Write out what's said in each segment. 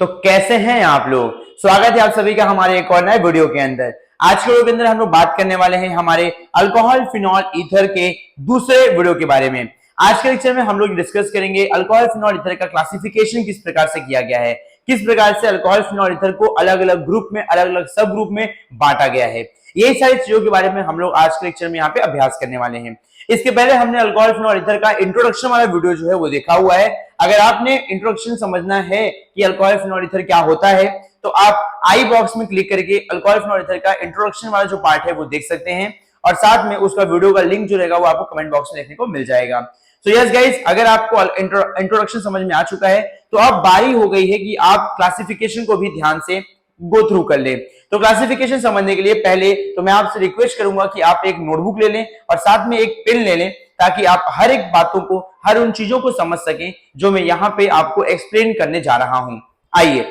तो कैसे हैं आप लोग। स्वागत है आप सभी का हमारे एक और नए वीडियो के अंदर। आज के वीडियो के अंदर हम लोग बात करने वाले हैं हमारे अल्कोहल फिनॉल ईथर के दूसरे वीडियो के बारे में। आज के लेक्चर में हम लोग डिस्कस करेंगे अल्कोहल फिनॉल ईथर का क्लासिफिकेशन किस प्रकार से किया गया है, किस प्रकार से अल्कोहल फिनॉल ईथर को अलग अलग ग्रुप में, अलग अलग सब ग्रुप में बांटा गया है। यही सारी चीजों के बारे में हम लोग आज के लेक्चर में यहाँ पे अभ्यास करने वाले हैं। इसके पहले हमने अल्कोहल फिनॉल ईथर का इंट्रोडक्शन वाला वीडियो जो है वो देखा हुआ है। अगर आपने इंट्रोडक्शन समझना है कि अल्कोहल फिनॉल ईथर क्या होता है तो आप आई बॉक्स में क्लिक करके अल्कोहल फिनॉल ईथर का इंट्रोडक्शन वाला जो पार्ट है वो देख सकते हैं और साथ में उसका वीडियो का लिंक जो रहेगा वो आपको कमेंट बॉक्स में देखने को मिल जाएगा। सो यस गाइस, अगर आपको इंट्रोडक्शन समझ में आ चुका है तो अब बारी हो गई है कि आप क्लासिफिकेशन को भी ध्यान से गो थ्रू कर ले। तो क्लासिफिकेशन समझने के लिए पहले तो मैं आपसे रिक्वेस्ट करूंगा कि आप एक नोटबुक ले लें और साथ में एक पेन ले लें ताकि आप हर एक बातों को, हर उन चीजों को समझ सकें जो मैं यहाँ पे आपको एक्सप्लेन करने जा रहा हूं। आइए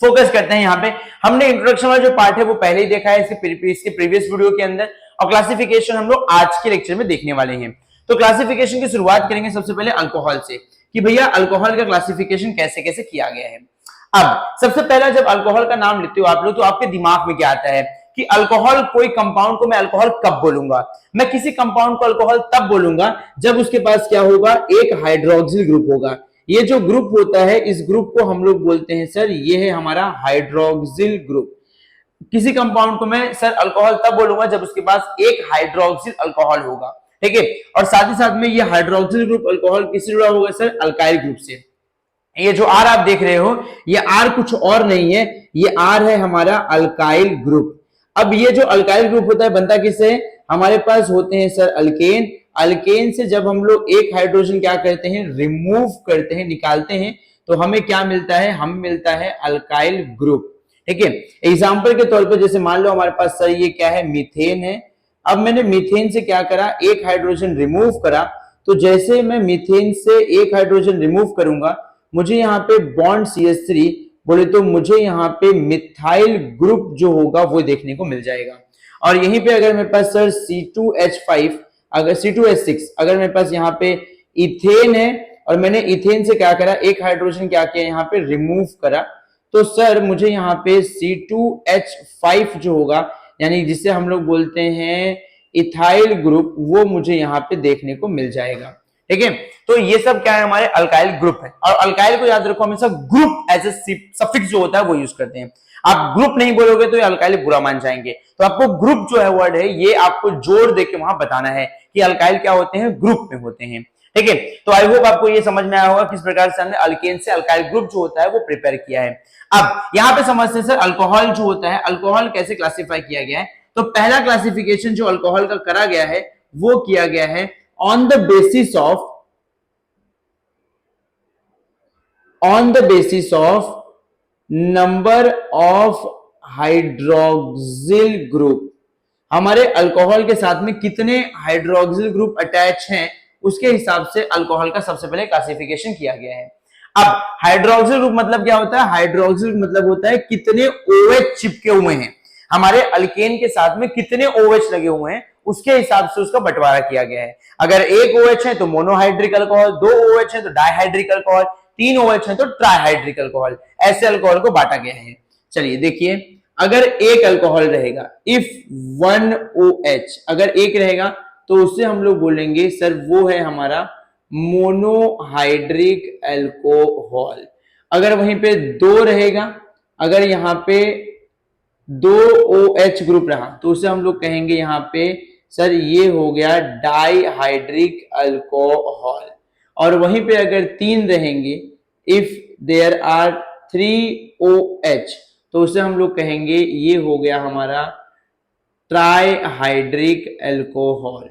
फोकस करते हैं। यहाँ पे हमने इंट्रोडक्शन वाला जो पार्ट है वो पहले ही देखा है इसके प्रीवियस वीडियो के अंदर, और क्लासिफिकेशन हम लोग आज के लेक्चर में देखने वाले हैं। तो क्लासिफिकेशन की शुरुआत करेंगे सबसे पहले अल्कोहल से कि भैया अल्कोहल का क्लासिफिकेशन कैसे कैसे किया गया है। अब सबसे पहला जब अल्कोहल का नाम लेते हो आप लोग तो आपके दिमाग में क्या आता है कि अल्कोहल, कोई कंपाउंड को मैं अल्कोहल कब बोलूंगा। मैं किसी कंपाउंड को अल्कोहल तब बोलूंगा जब उसके पास क्या होगा, एक हाइड्रोक्सिल ग्रुप होगा। ये जो ग्रुप होता है इस ग्रुप को हम लोग बोलते हैं सर ये है हमारा हाइड्रोक्सिल ग्रुप। किसी कंपाउंड को मैं सर अल्कोहल तब बोलूंगा जब उसके पास एक हाइड्रोक्सिल अल्कोहल होगा, ठीक है। और साथ ही साथ में ये हाइड्रोक्सिल ग्रुप अल्कोहल किससे जुड़ा होगा सर, अल्काइल ग्रुप से। ये जो आर आप देख रहे हो ये आर कुछ और नहीं है, ये आर है हमारा अल्काइल ग्रुप। अब ये जो अल्काइल ग्रुप होता है बनता किससे, हमारे पास होते हैं सर अल्केन। अल्केन से जब हम लोग एक हाइड्रोजन क्या करते हैं, रिमूव करते हैं, निकालते हैं, तो हमें क्या मिलता है, हमें मिलता है अल्काइल ग्रुप, ठीक है। एग्जाम्पल के तौर पर जैसे मान लो हमारे पास सर ये क्या है, मीथेन है। अब मैंने मीथेन से क्या करा, एक हाइड्रोजन रिमूव करा, तो जैसे मैं मीथेन से एक हाइड्रोजन रिमूव करूंगा मुझे यहाँ पे बॉन्ड CH3 बोले तो मुझे यहाँ पे मिथाइल ग्रुप जो होगा वो देखने को मिल जाएगा। और यहीं पे अगर मेरे पास सर C2H5 अगर C2H6 अगर मेरे पास यहाँ पे इथेन है और मैंने इथेन से क्या करा, एक हाइड्रोजन क्या किया यहाँ पे रिमूव करा, तो सर मुझे यहाँ पे C2H5 जो होगा यानी जिसे हम लोग बोलते हैं इथाइल ग्रुप, वो मुझे यहाँ पे देखने को मिल जाएगा, ठीक है। तो ये सब क्या है, हमारे अल्काइल ग्रुप है। और अल्काइल को याद रखो हमेशा ग्रुप एज ए सफिक्स जो होता है वो यूज करते हैं। आप ग्रुप नहीं बोलोगे तो ये अल्काइल बुरा मान जाएंगे। तो आपको ग्रुप जो है वर्ड है ये आपको जोड़ देके वहां बताना है कि अल्काइल क्या होते हैं, ग्रुप में होते हैं, ठीक है। तो आई होप आपको ये समझ में आया होगा किस प्रकार से हमने अल्केन से अल्काइल ग्रुप जो होता है वो प्रिपेयर किया है। अब यहाँ पे समझते हैं सर अल्कोहल जो होता है, अल्कोहल कैसे क्लासीफाई किया गया है। तो पहला क्लासिफिकेशन जो अल्कोहल का करा गया है वो किया गया है on the basis of number of hydroxyl group। हमारे अल्कोहल के साथ में कितने हाइड्रोक्सिल ग्रुप अटैच हैं उसके हिसाब से अल्कोहल का सबसे पहले क्लासिफिकेशन किया गया है। अब हाइड्रोक्सिल ग्रुप मतलब क्या होता है, हाइड्रोक्सिल मतलब होता है कितने OH चिपके हुए हैं, हमारे अल्केन के साथ में कितने OH लगे हुए हैं उसके हिसाब से उसका बंटवारा किया गया है। अगर एक OH है तो मोनोहाइड्रिक अल्कोहल, दो OH है तो डाइहाइड्रिक अल्कोहल, तीन OH है तो ट्राइहाइड्रिक अल्कोहल, ऐसे अल्कोहल को बांटा गया है। चलिए देखिए, अगर एक अल्कोहल रहेगा, इफ 1 OH अगर एक रहेगा तो उससे हम लोग बोलेंगे सर वो है हमारा मोनोहाइड्रिक अल्कोहल। अगर वहीं पे दो रहेगा, अगर यहाँ पे दो OH ग्रुप रहा तो उसे हम लोग कहेंगे यहाँ पे सर ये हो गया डाइहाइड्रिक अल्कोहल। और वहीं पे अगर तीन रहेंगे, इफ देयर आर 3 OH तो उसे हम लोग कहेंगे ये हो गया हमारा ट्राइहाइड्रिक अल्कोहल।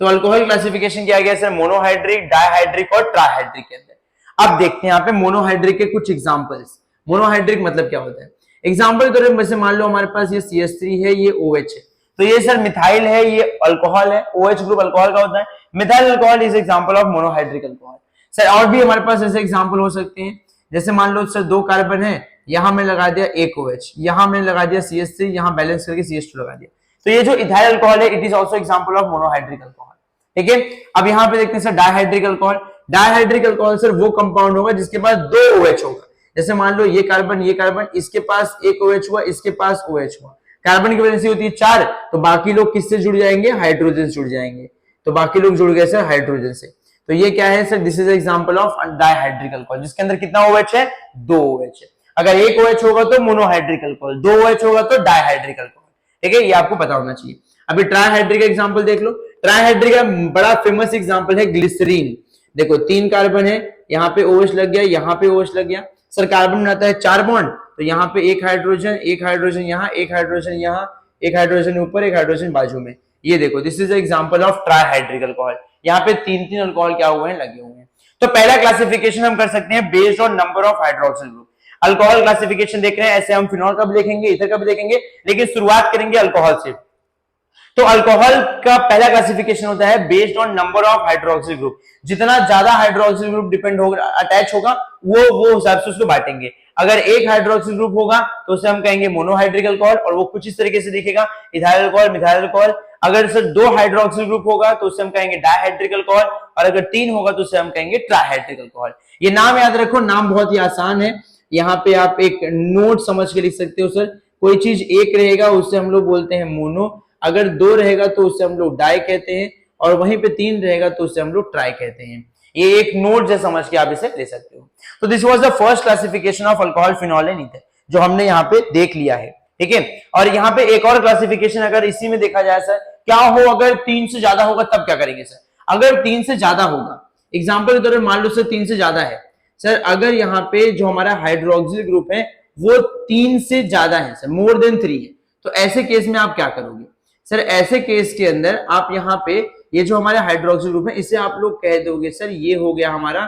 तो अल्कोहल क्लासिफिकेशन किया गया सर मोनोहाइड्रिक, डाइहाइड्रिक और ट्राइहाइड्रिक के अंदर। अब देखते हैं यहाँ पे मोनोहाइड्रिक के कुछ एग्जांपल्स। मोनोहाइड्रिक मतलब क्या होता है, एग्जांपल के तौर पर जैसे मान लो हमारे पास ये CH3 है, ये OH है, तो ये सर मिथाइल है, ये अल्कोहल है, OH ग्रुप अल्कोहल का होता है। Methyl alcohol is example of monohydric alcohol. Sir और भी हमारे पास ऐसे एग्जांपल हो सकते हैं, जैसे मान लो सर दो कार्बन है, यहां में लगा दिया एक OH, यहां में लगा दिया CH3, यहां बैलेंस करके CH2 लगा दिया, तो ये जो इथाइल अल्कोहल है it is also example of monohydric alcohol, ठीक है। अब यहाँ पे देखते हैं sir dihydric alcohol. Dihydric alcohol sir वो कंपाउंड होगा जिसके पास दो OH होगा, जैसे मान लो ये कार्बन, इसके पास एक OH हुआ, इसके पास OH हुआ, कार्बन की वैलेंसी होती है 4, तो बाकी लोग किससे जुड़ जाएंगे, हाइड्रोजन से जुड़ जाएंगे, तो बाकी लोग जुड़ गए सर हाइड्रोजन से। तो ये क्या है sir, this is example of dihydric alcohol, जिसके अंदर कितना OH है, 2 OH है। अगर एक OH होगा तो मोनोहाइड्रिक अल्कोहल, 2 OH होगा तो डायहाइड्रिक अल्कोहल, ठीक है, ये आपको पता होना चाहिए। अभी ट्राइहाइड्रिक एग्जांपल देख लो। ट्राइहाइड्रिक का बड़ा फेमस एग्जांपल है ग्लिसरीन। देखो 3 कार्बन है, यहाँ पे OH लग गया, यहाँ पे OH लग गया, सर कार्बन बनाता है 4 बॉन्ड, तो यहाँ पे एक हाइड्रोजन यहाँ, एक हाइड्रोजन यहाँ, एक हाइड्रोजन ऊपर, एक हाइड्रोजन बाजू में। ये देखो this is example of trihydric alcohol. यहाँ पे 3 अल्कोहल क्या हुए हैं, लगे हुए हैं। तो पहला क्लासिफिकेशन हम कर सकते हैं based on number of hydroxyl group. Alcohol classification देख रहे हैं, ऐसे हम फिनॉल का भी देखेंगे, ईथर का भी देखेंगे, लेकिन शुरुआत करेंगे अल्कोहल से। तो अल्कोहल का पहला क्लासिफिकेशन होता है based on number of hydroxyl group. जितना ज्यादा हाइड्रोक्सिल ग्रुप डिपेंड होगा, अटैच होगा, वो हिसाब से उसको बांटेंगे। अगर एक हाइड्रोक्सिल ग्रुप होगा तो उसे हम कहेंगे मोनोहाइड्रिक अल्कोहल, और वो कुछ इस तरीके से दिखेगा, इथाइल अल्कोहल, मिथाइल अल्कोहल। अगर सर 2 हाइड्रोक्सिल ग्रुप होगा तो उसे हम कहेंगे डायहाइड्रिक अल्कोहल, और अगर 3 होगा तो उसे हम कहेंगे ट्राइहाइड्रिक अल्कोहल। ये नाम याद रखो, नाम बहुत ही आसान है। यहाँ पे आप एक नोट समझ के लिख सकते हो सर, कोई चीज एक रहेगा उससे हम लोग बोलते हैं मोनो, अगर 2 रहेगा तो उससे हम लोग डाई कहते हैं, और वहीं पे 3 रहेगा तो उससे हम लोग ट्राई कहते हैं। ये एक नोट जैसे समझ के आप इसे ले सकते हो। तो this was the first classification of alcohol, phenol and ether, जो हमने यहाँ पे देख लिया है, ठीक है। और यहाँ पे एक और क्लासिफिकेशन अगर इसी में देखा जाए सर, क्या हो अगर 3 से ज्यादा होगा तब क्या करेंगे सर। अगर 3 से ज्यादा होगा, एग्जाम्पल के तौर पर मान लो सर 3 से ज्यादा है सर, अगर यहाँ पे जो हमारा हाइड्रोक्सिल ग्रुप है वो 3 से ज्यादा है सर, मोर देन 3 है, तो ऐसे केस में आप क्या करोगे सर। ऐसे केस के अंदर आप यहाँ पे ये जो हमारे हाइड्रोक्सिल ग्रुप है इसे आप लोग कह दोगे सर ये हो गया हमारा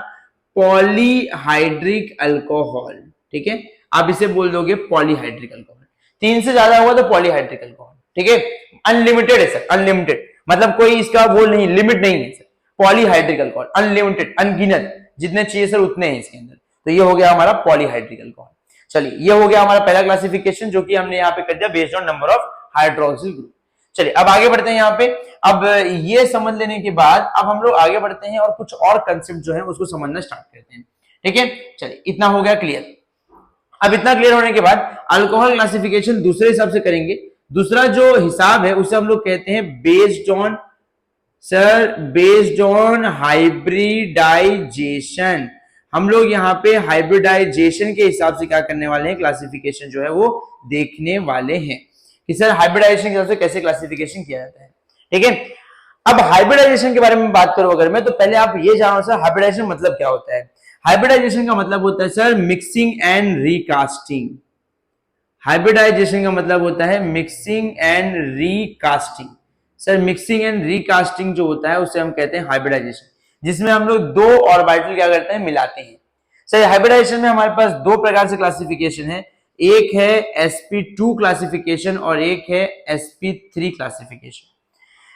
पॉलीहाइड्रिक अल्कोहल, ठीक है। आप इसे बोल दोगे पॉलीहाइड्रिक अल्कोहल। 3 से ज्यादा होगा तो पॉलीहाइड्रिक अल्कोहल, ठीक है। अनलिमिटेड है सर, अनलिमिटेड मतलब कोई इसका वो नहीं, लिमिट नहीं है सर। पॉलीहाइड्रिक अल्कोहल अनलिमिटेड, अनगिनत, जितने चाहिए सर उतने हैं इसके अंदर। तो ये हो गया हमारा पॉलीहाइड्रिक अल्कोहल। चलिए ये हो गया हमारा पहला क्लासिफिकेशन, जो कि हमने यहाँ पे कर दिया based on number of hydroxyl group. चलिए अब आगे बढ़ते हैं यहाँ पे। अब ये समझ लेने के बाद अब हम लोग आगे बढ़ते हैं और कुछ और कंसेप्ट जो है उसको समझना स्टार्ट करते हैं, ठीक है। चलिए इतना हो गया क्लियर। अब इतना क्लियर होने के बाद अल्कोहल क्लासिफिकेशन दूसरे हिसाब से करेंगे। दूसरा जो हिसाब है उसे हम लोग कहते हैं बेस्ड ऑन हाइब्रिडाइजेशन। हम लोग यहाँ पे हाइब्रिडाइजेशन के हिसाब से क्या करने वाले हैं, क्लासिफिकेशन जो है वो देखने वाले हैं कि सर हाइब्रिडाइजेशन के हिसाब से कैसे क्लासिफिकेशन किया जाता है, ठीक है। अब हाइब्रिडाइजेशन के बारे में बात करूं अगर मैं, तो पहले आप ये जानो सर हाइब्रिडाइजेशन मतलब क्या होता है। हाइब्रिडाइजेशन का मतलब होता है sir mixing and recasting. Hybridisation का मतलब होता है mixing and recasting. Sir mixing and recasting जो होता है उसे हम कहते हैं हाइब्रिडाइजेशन, जिसमें हम लोग 2 ऑर्बिटल क्या करते हैं, मिलाते हैं। सर हाइब्रिडाइजेशन में हमारे पास 2 प्रकार से क्लासिफिकेशन है, एक है sp2 क्लासिफिकेशन और एक है sp3 क्लासिफिकेशन।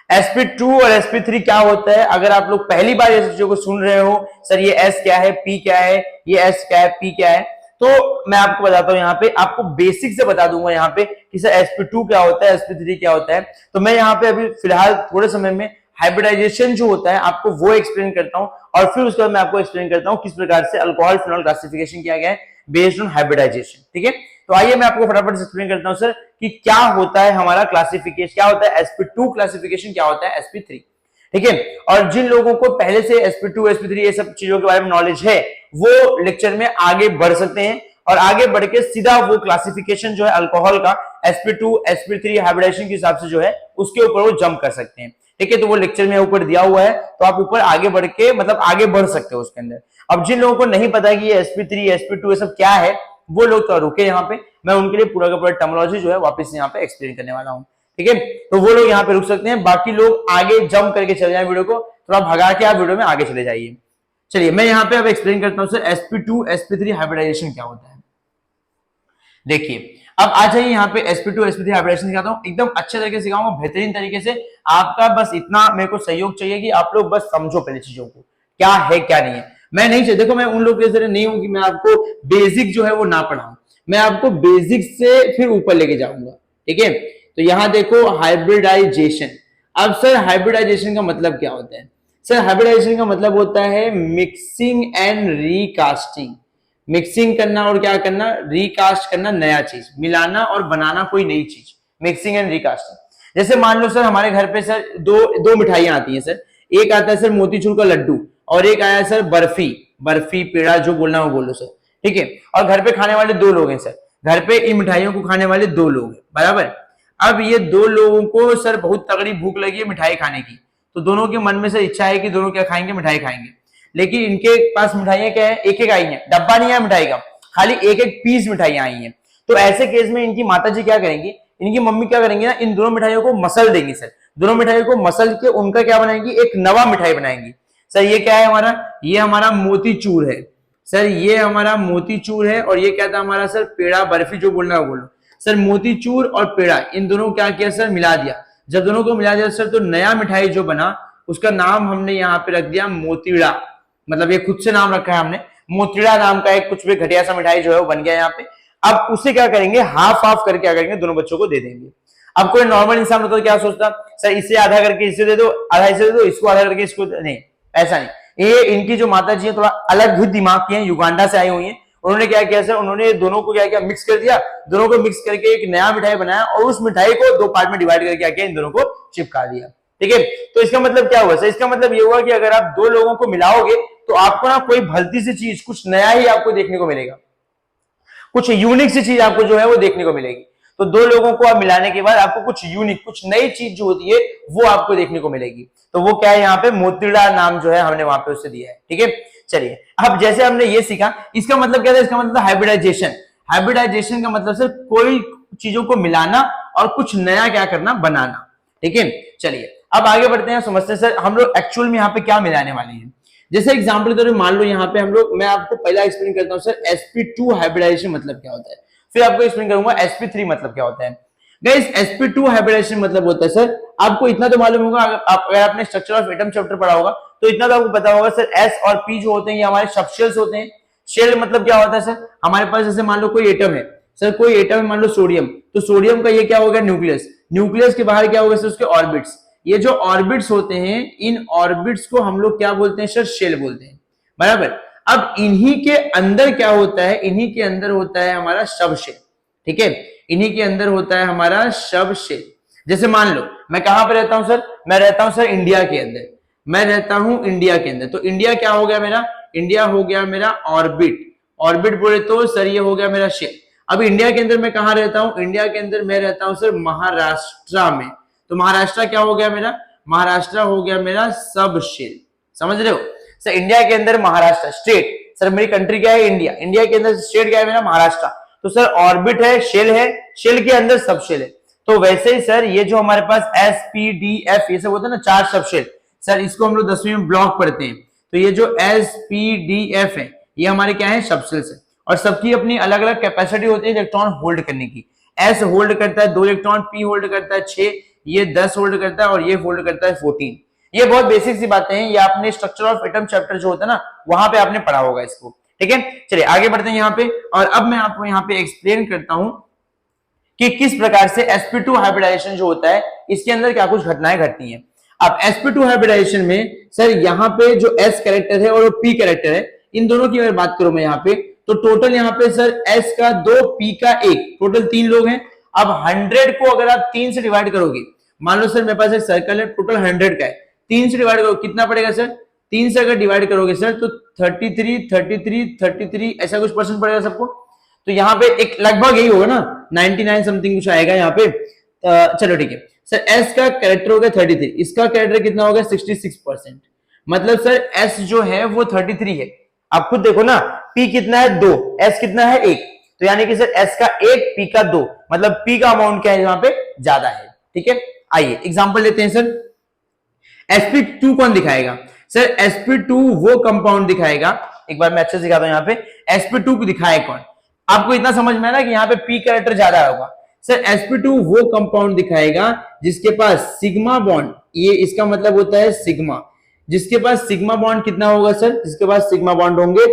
sp2 और sp3 क्या होता है, अगर आप लोग पहली बार ये चीजों को सुन रहे हो सर ये s क्या है, p क्या है, ये s क्या है, p क्या है, तो मैं आपको बताता हूं, यहाँ पे आपको बेसिक से बता दूंगा यहाँ पे कि सर sp2 क्या होता है, sp3 क्या होता है। तो मैं यहाँ पे अभी फिलहाल थोड़े समय में हाइब्रिडाइजेशन जो होता है आपको वो एक्सप्लेन करता हूं, और फिर उसके बाद मैं आपको एक्सप्लेन करता हूं किस प्रकार से अल्कोहल फिनॉल क्लासिफिकेशन किया गया है बेस्ड ऑन हाइब्रिडाइजेशन, ठीक है। तो आइए मैं आपको फटाफट से एक्सप्लेन करता हूं सर कि क्या होता है हमारा क्लासिफिकेशन, क्या होता है sp2 क्लासिफिकेशन, क्या होता है sp3, ठीक है। और जिन लोगों को पहले से sp2 sp3 ये सब चीजों के बारे में नॉलेज है वो लेक्चर में आगे बढ़ सकते हैं और आगे बढ़ के सीधा वो क्लासिफिकेशन जो है अल्कोहल का sp2 sp3 हाइब्रिडाइजेशन के हिसाब से जो है उसके ऊपर वो जंप कर सकते हैं, ठीक है। तो वो लेक्चर में ऊपर दिया हुआ है, तो आप ऊपर आगे बढ़ के मतलब आगे बढ़ सकते हो उसके अंदर। अब जिन लोगों को नहीं पता कि ये sp3 sp2 ये सब क्या है, वो लोग तो रुके यहाँ पे, मैं उनके लिए पूरा का पूरा टर्मिनोलॉजी जो है वापस यहाँ पे एक्सप्लेन करने वाला हूँ, ठीक है। तो वो लोग यहाँ पे रुक सकते हैं, बाकी लोग आगे जंप करके चले जाए वीडियो को, थोड़ा भगा के आप वीडियो में आगे चले जाइए। चलिए मैं यहाँ पे अब एक्सप्लेन करता हूँ सर sp2 sp3 हाइब्रिडाइजेशन क्या होता है। देखिए अब आ जाइए यहाँ पे sp2 sp3 हाइब्रिडाइजेशन सिखाता हूँ, एकदम अच्छे तरीके से सिखाऊंगा, बेहतरीन तरीके से। आपका बस इतना मेरे को सहयोग चाहिए कि आप लोग बस समझो पहले चीजों को क्या है क्या नहीं है। मैं नहीं चाहिए, देखो मैं उन लोगों के जरिए नहीं हूं कि मैं आपको बेसिक जो है वो ना पढ़ाऊं, मैं आपको बेसिक से फिर ऊपर लेके जाऊंगा, ठीक है। तो यहाँ देखो हाइब्रिडाइजेशन। अब सर हाइब्रिडाइजेशन का मतलब क्या होता है, सर हाइब्रिडाइजेशन का मतलब होता है मिक्सिंग एंड रिकास्टिंग। मिक्सिंग करना और क्या करना, रिकास्ट करना, नया चीज मिलाना और बनाना कोई नई चीज, मिक्सिंग एंड रिकास्टिंग। जैसे मान लो सर हमारे घर पे सर दो दो मिठाइयां आती हैं सर, एक आता है सर मोतीचूर का लड्डू और एक आया सर बर्फी, बर्फी पेड़ा जो बोलना वो बोलो सर, ठीक है। और घर पे खाने वाले दो लोग हैं सर, घर पे इन मिठाइयों को खाने वाले दो लोग हैं, बराबर। अब ये दो लोगों को सर बहुत तगड़ी भूख लगी है मिठाई खाने की, तो दोनों के मन में से इच्छा है कि दोनों क्या खाएंगे, मिठाई खाएंगे। लेकिन इनके पास मिठाइयां क्या है, एक एक आई हैं, डब्बा नहीं है मिठाई का, खाली एक एक पीस मिठाइयां आई हैं। तो ऐसे केस में इनकी माता जी क्या करेंगी, इनकी मम्मी क्या करेंगी ना, इन दोनों मिठाइयों को मसल देंगी सर, दोनों मिठाइयों को मसल के उनका क्या बनाएंगी, एक नवा मिठाई बनाएंगी। सर ये क्या है हमारा, ये हमारा मोतीचूर है सर, ये हमारा मोतीचूर है। और ये क्या था हमारा सर, पेड़ा बर्फी जो बोलना है बोलो सर। मोतीचूर और पेड़ा इन दोनों क्या किया सर, मिला दिया। जब दोनों को मिला दिया सर, तो नया मिठाई जो बना उसका नाम हमने यहाँ पे रख दिया मोतीड़ा, मतलब ये खुद से नाम रखा है हमने, मोतीड़ा नाम का एक कुछ भी घटिया सा मिठाई जो है वो बन गया यहाँ पे। अब उसे क्या करेंगे, हाफ हाफ करके क्या करेंगे, दोनों बच्चों को दे देंगे। अब कोई नॉर्मल इंसान होता तो क्या सोचता, सर इसे आधा करके इसे दे दो, आधा इसे दे दो, इसको आधा करके इसको, नहीं ऐसा नहीं। ये इनकी जो माता जी है थोड़ा अलग दिमाग की है, युगांडा से आई हुई है। उन्होंने क्या किया सर, उन्होंने दोनों को क्या किया, मिक्स कर दिया, दोनों को मिक्स करके एक नया मिठाई बनाया और उस मिठाई को दो पार्ट में डिवाइड करके क्या किया, इन दोनों को चिपका दिया, ठीक है। तो इसका मतलब क्या हुआ सर, इसका मतलब ये हुआ कि अगर आप दो लोगों को मिलाओगे तो आपको ना कोई भलती सी चीज, कुछ नया ही आपको देखने को मिलेगा, कुछ यूनिक सी चीज आपको जो है वो देखने को मिलेगी। तो दो लोगों को आप मिलाने के बाद आपको कुछ यूनिक, कुछ नई चीज जो होती है वो आपको देखने को मिलेगी। तो वो क्या है, यहाँ पे मोतीड़ा नाम जो है हमने वहां पे उससे दिया है, ठीक है। चलिए अब जैसे हमने ये सीखा, इसका मतलब क्या था, इसका मतलब हाइब्रिडाइजेशन। हाइब्रिडाइजेशन का मतलब सर कोई चीजों को मिलाना और कुछ नया क्या करना, बनाना, ठीक है। चलिए अब आगे बढ़ते हैं, समझते हैं सर हम लोग एक्चुअल में यहाँ पे क्या मिलाने वाले हैं। जैसे एग्जाम्पल के तौर पर मान लो यहाँ पे हम लोग, मैं आपको पहला एक्सप्लेन करता हूँ सर sp2 हाइब्रिडाइजेशन मतलब क्या होता है, फिर आपको एक्सप्लेन करूंगा sp3 मतलब क्या होता है। गाइस sp2 हाइब्रिडाइजेशन मतलब होता है सर, आपको इतना तो मालूम होगा, अगर आपने स्ट्रक्चर ऑफ एटम चैप्टर पढ़ा होगा तो इतना तो आपको पता होगा सर, s और p जो होते हैं ये हमारे सब शेल्स होते हैं। शेल मतलब क्या होता है सर, हमारे पास जैसे मान लो कोई एटम है सर, कोई एटम है मान लो सोडियम, तो सोडियम का ये क्या होगा, न्यूक्लियस, न्यूक्लियस के बाहर क्या होगा सर, उसके ऑर्बिट्स। ये जो ऑर्बिट्स होते हैं, इन ऑर्बिट्स को हम लोग क्या बोलते हैं सर, शेल बोलते हैं, बराबर। अब इन्हीं के अंदर क्या होता है, इन्हीं के अंदर होता है हमारा सब शेल, ठीक है, इन्हीं के अंदर होता है हमारा सब शेल। जैसे मान लो मैं कहां पर रहता हूं सर, मैं रहता हूं सर इंडिया के अंदर, मैं रहता हूं इंडिया के अंदर। तो इंडिया क्या हो गया मेरा, इंडिया हो गया मेरा ऑर्बिट, ऑर्बिट बोले तो सर ये हो गया मेरा शेल। अब इंडिया के अंदर मैं कहां रहता हूं, इंडिया के अंदर मैं रहता हूं सर महाराष्ट्र में। तो महाराष्ट्र क्या हो गया मेरा, महाराष्ट्र हो गया मेरा सब शेल, समझ रहे हो सर। इंडिया के अंदर महाराष्ट्र स्टेट, सर मेरी कंट्री क्या है, इंडिया, इंडिया के अंदर स्टेट क्या है मेरा, महाराष्ट्र। तो सर ऑर्बिट है, शेल के अंदर सब शेल है। तो वैसे ही सर ये जो हमारे पास SPDF ये सब होता है ना, चार सब शेल, सर इसको हम लोग 10वीं में ब्लॉक पढ़ते हैं। तो ये जो SPDF है ये हमारे क्या है, सब शेल्स है। और सबकी अपनी अलग अलग कैपेसिटी होती है इलेक्ट्रॉन होल्ड करने की। S होल्ड करता है 2 इलेक्ट्रॉन, P होल्ड करता है 6, ये 10 होल्ड करता है और ये होल्ड करता है 14। ये बहुत बेसिक सी बातें हैं, ये आपने स्ट्रक्चर ऑफ एटम चैप्टर जो होता है ना वहां पे आपने पढ़ा होगा इसको, ठीक है। चलिए आगे बढ़ते हैं यहाँ पे, और अब मैं आपको यहाँ पे एक्सप्लेन करता हूं कि किस प्रकार से sp2 हाइब्रिडाइजेशन जो होता है इसके अंदर क्या कुछ घटनाएं घटती हैं। अब sp2 हाइब्रिडाइजेशन में सर यहाँ पे जो s कैरेक्टर है और p कैरेक्टर है, इन दोनों की अगर बात करूं मैं यहाँ पे, तो टोटल यहाँ पे सर s का 2, p का 1, टोटल 3 लोग हैं। अब 100 को अगर आप 3 से डिवाइड करोगे, मान लो सर मेरे पास एक सर्कल है, टोटल 100 का है, 3 से डिवाइड करो कितना पड़ेगा सर, 3 से अगर डिवाइड करोगे सर तो 33 ऐसा कुछ परसेंट पड़ेगा सबको। तो यहाँ पे एक लगभग यही होगा ना, 99 समथिंग कुछ आएगा यहाँ पे। चलो ठीक है सर, S का कैरेक्टर हो गया 33, इसका कैरेक्टर कितना हो गया 66%। मतलब सर S जो है वो 33 है। आप खुद देखो ना, P कितना है 2, S कितना है 1, तो यानी कि सर S का 1, P का 2, मतलब P का अमाउंट क्या है यहाँ पे ज्यादा है, ठीक है। आइए एग्जाम्पल लेते हैं सर। sp2 कौन दिखाएगा सर, sp2 वो कंपाउंड दिखाएगा, एक बार मैं अच्छे से दिखाता हूं यहाँ पे, sp2 को दिखाए कौन, आपको इतना समझ में आना कि यहाँ पे p कैरेक्टर ज्यादा होगा। सर sp2 वो कंपाउंड दिखाएगा जिसके पास सिग्मा बॉन्ड, ये इसका मतलब होता है सिग्मा, जिसके पास सिग्मा बॉन्ड कितना होगा सर, जिसके पास सिग्मा बॉन्ड होंगे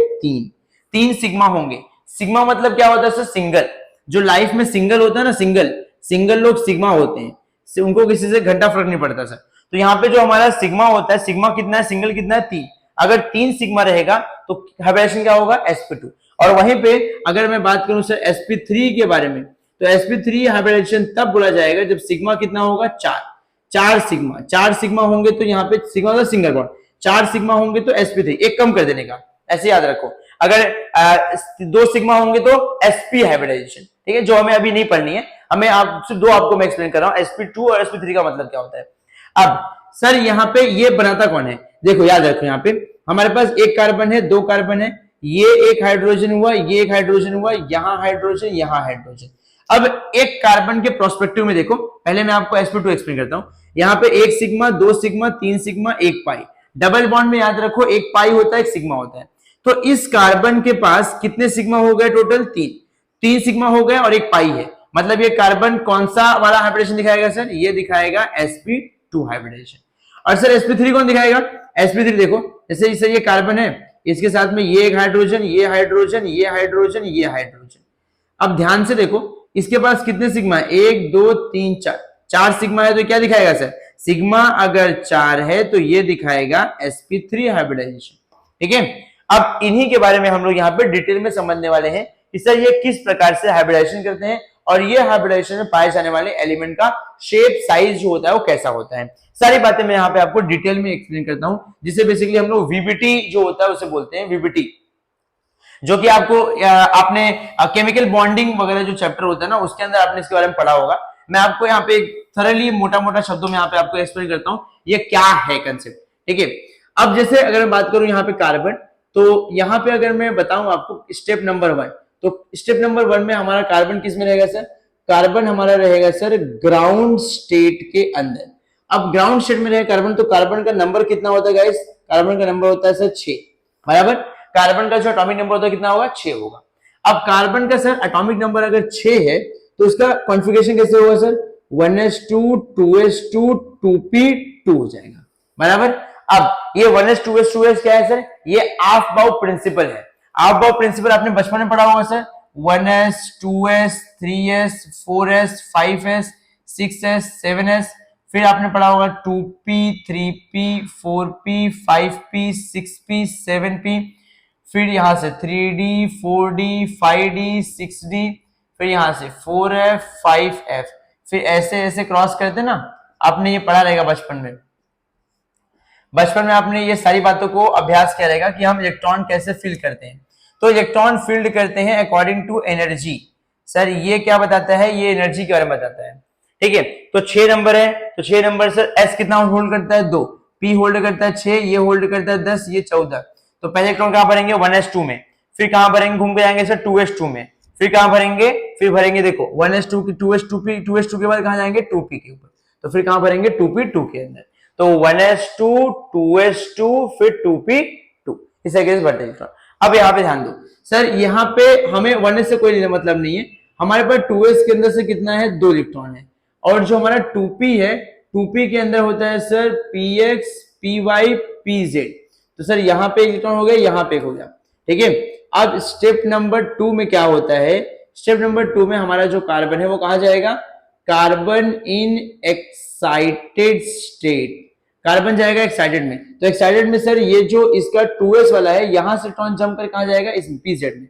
3 सिग्मा होंगे। सिग्मा मतलब क्या होता है सर, सिंगल, जो लाइफ में सिंगल होता है ना, सिंगल लोग सिग्मा होते हैं, उनको किसी से घंटा फर्क नहीं पड़ता सर। तो यहाँ पे जो हमारा सिग्मा होता है, सिग्मा कितना है, सिंगल कितना है 3, अगर 3 सिग्मा रहेगा तो हाइब्रिडेशन क्या होगा sp2। और वहीं पे अगर मैं बात करूं सर sp3 के बारे में, तो sp3 हाइब्रिडाइजेशन तब बोला जाएगा जब सिग्मा कितना होगा, 4 सिग्मा होंगे तो यहाँ पे सिग्मा का सिंगल बॉन्ड, 4 सिग्मा होंगे तो sp3, एक कम कर देने का, ऐसे याद रखो। अगर 2 सिग्मा होंगे तो sp हाइब्रिडाइजेशन, ठीक है, जो हमें अभी नहीं पढ़नी है, हमें आपसे दो आपको मैं एक्सप्लेन कर रहा हूं, sp2 और sp3 का मतलब क्या होता है। अब सर यहाँ पे ये बनाता कौन है, देखो याद रखो, यहाँ पे हमारे पास एक कार्बन है, 2 कार्बन है, ये एक हाइड्रोजन हुआ, ये एक हाइड्रोजन हुआ, यहाँ हाइड्रोजन, यहाँ हाइड्रोजन। अब एक कार्बन के प्रोस्पेक्टिव में देखो, पहले मैं आपको sp2 एक्सप्लेन करता हूं। यहाँ पे 1 सिग्मा, 2 सिग्मा, 3 सिग्मा, 1 पाई, डबल बॉन्ड में याद रखो 1 पाई होता है, 1 सिग्मा होता है। तो इस कार्बन के पास कितने सिग्मा हो गए टोटल, 3 सिग्मा हो गए और 1 पाई है, मतलब ये कार्बन कौन सा वाला हाइब्रिडेशन दिखाएगा सर, ये दिखाएगा sp2 हाइब्रिडेशन। और सर sp3 कौन दिखाएगा, sp3 देखो, जैसे इसे ये कार्बन है, इसके साथ में ये एक हाइड्रोजन, ये हाइड्रोजन, ये हाइड्रोजन, ये हाइड्रोजन। अब ध्यान से देखो, इसके पास कितने सिग्मा है, 1 2 3 4 सिग्मा है, तो क्या दिखाएगा सर, सिग्मा अगर 4 है तो ये दिखाएगा sp3 हाइब्रिडाइजेशन, ठीक है। अब इन्हीं के बारे में हम लोग यहाँ पे डिटेल में समझने वाले हैं कि सर ये किस प्रकार से हाइब्रिडाइजेशन करते हैं और ये हाइब्रिडाइजेशन में पाए जाने वाले एलिमेंट का शेप साइज जो होता है वो कैसा होता है, सारी बातें मैं यहाँ पे आपको डिटेल में एक्सप्लेन करता हूं, जिसे बेसिकली हम लोग वीबीटी जो होता है उसे बोलते हैं, वीबीटी, जो कि आपको आपने केमिकल बॉन्डिंग वगैरह जो चैप्टर होता है ना उसके अंदर आपने इसके बारे में पढ़ा होगा। मैं आपको यहाँ पे थरली मोटा मोटा शब्दों में यहाँ पे आपको एक्सप्लेन करता हूँ ये क्या है कंसेप्ट, ठीक है। अब जैसे अगर मैं बात करूं यहाँ पे कार्बन, तो यहाँ पे अगर मैं बताऊं आपको स्टेप नंबर 1, तो स्टेप नंबर 1 में हमारा कार्बन किस में रहेगा सर, कार्बन हमारा रहेगा सर ग्राउंड स्टेट के अंदर। अब ग्राउंड स्टेट में रहेगा कार्बन, तो कार्बन का नंबर कितना होता है गाइस, कार्बन का नंबर होता है सर 6, बराबर। कार्बन का जो एटॉमिक नंबर होता है कितना होगा, 6 होगा। अब कार्बन का सर एटॉमिक नंबर अगर 6 है तो उसका कॉन्फ़िगरेशन कैसे होगा सर, 1s2 2s2 2p2 हो जाएगा, बराबर। अब ये 1s 2s 2s क्या है सर, ये ऑफ-बाउ प्रिंसिपल है। ऑफ-बाउ प्रिंसिपल आपने बचपन में पढ़ा होगा sir, 1s 2s 3s 4s 5s 6s 7s, फिर आपने पढ़ा होगा 2p 3p 4p 5p 6p 7p, फिर यहां से 3d 4d 5d 6d, फिर यहां से 4f 5f, फिर ऐसे ऐसे क्रॉस करते ना, आपने ये पढ़ा रहेगा बचपन में, बचपन में आपने ये सारी बातों को अभ्यास किया रहेगा कि हम इलेक्ट्रॉन कैसे फिल करते हैं। तो इलेक्ट्रॉन फील्ड करते हैं अकॉर्डिंग टू एनर्जी, सर ये क्या बताता है, ये एनर्जी के बारे में बताता है, ठीक है। तो 6 नंबर है, तो 6 नंबर सर s कितना होल्ड करता है, 2, p होल्ड करता है 6, ये होल्ड करता है 10, ये 14। तो पहले इलेक्ट्रॉन कहां भरेंगे, 1s2 में, फिर कहां भरेंगे, घूम के जाएंगे सर 2s2 में, फिर कहां भरेंगे, फिर भरेंगे देखो 1s2 की 2s2p, 2s2 के बाद कहां जाएंगे 2p के ऊपर, तो फिर कहां भरेंगे 2p2 के अंदर। तो 1s2 2s2 फिर 2p2, इस तरीके से बढ़ते इलेक्ट्रॉन। अब यहाँ पे ध्यान दो सर, यहाँ पे हमें 1s से कोई मतलब नहीं है, हमारे पास 2s के अंदर से कितना है, 2 इलेक्ट्रॉन है, और जो हमारा 2p है, 2p के अंदर होता है सर px py pz, तो सर यहाँ पे इलेक्ट्रॉन हो गया, यहाँ पे हो गया, ठीक है। अब स्टेप नंबर 2 में क्या होता है, स्टेप नंबर 2 में हमारा जो कार्बन है वो कहा जाएगा, carbon in excited state, carbon जाएगा एक्साइटेड में, तो एक्साइटेड में सर ये जो इसका 2s वाला है यहां से इलेक्ट्रॉन जंप कर कहां जाएगा, इस pz में,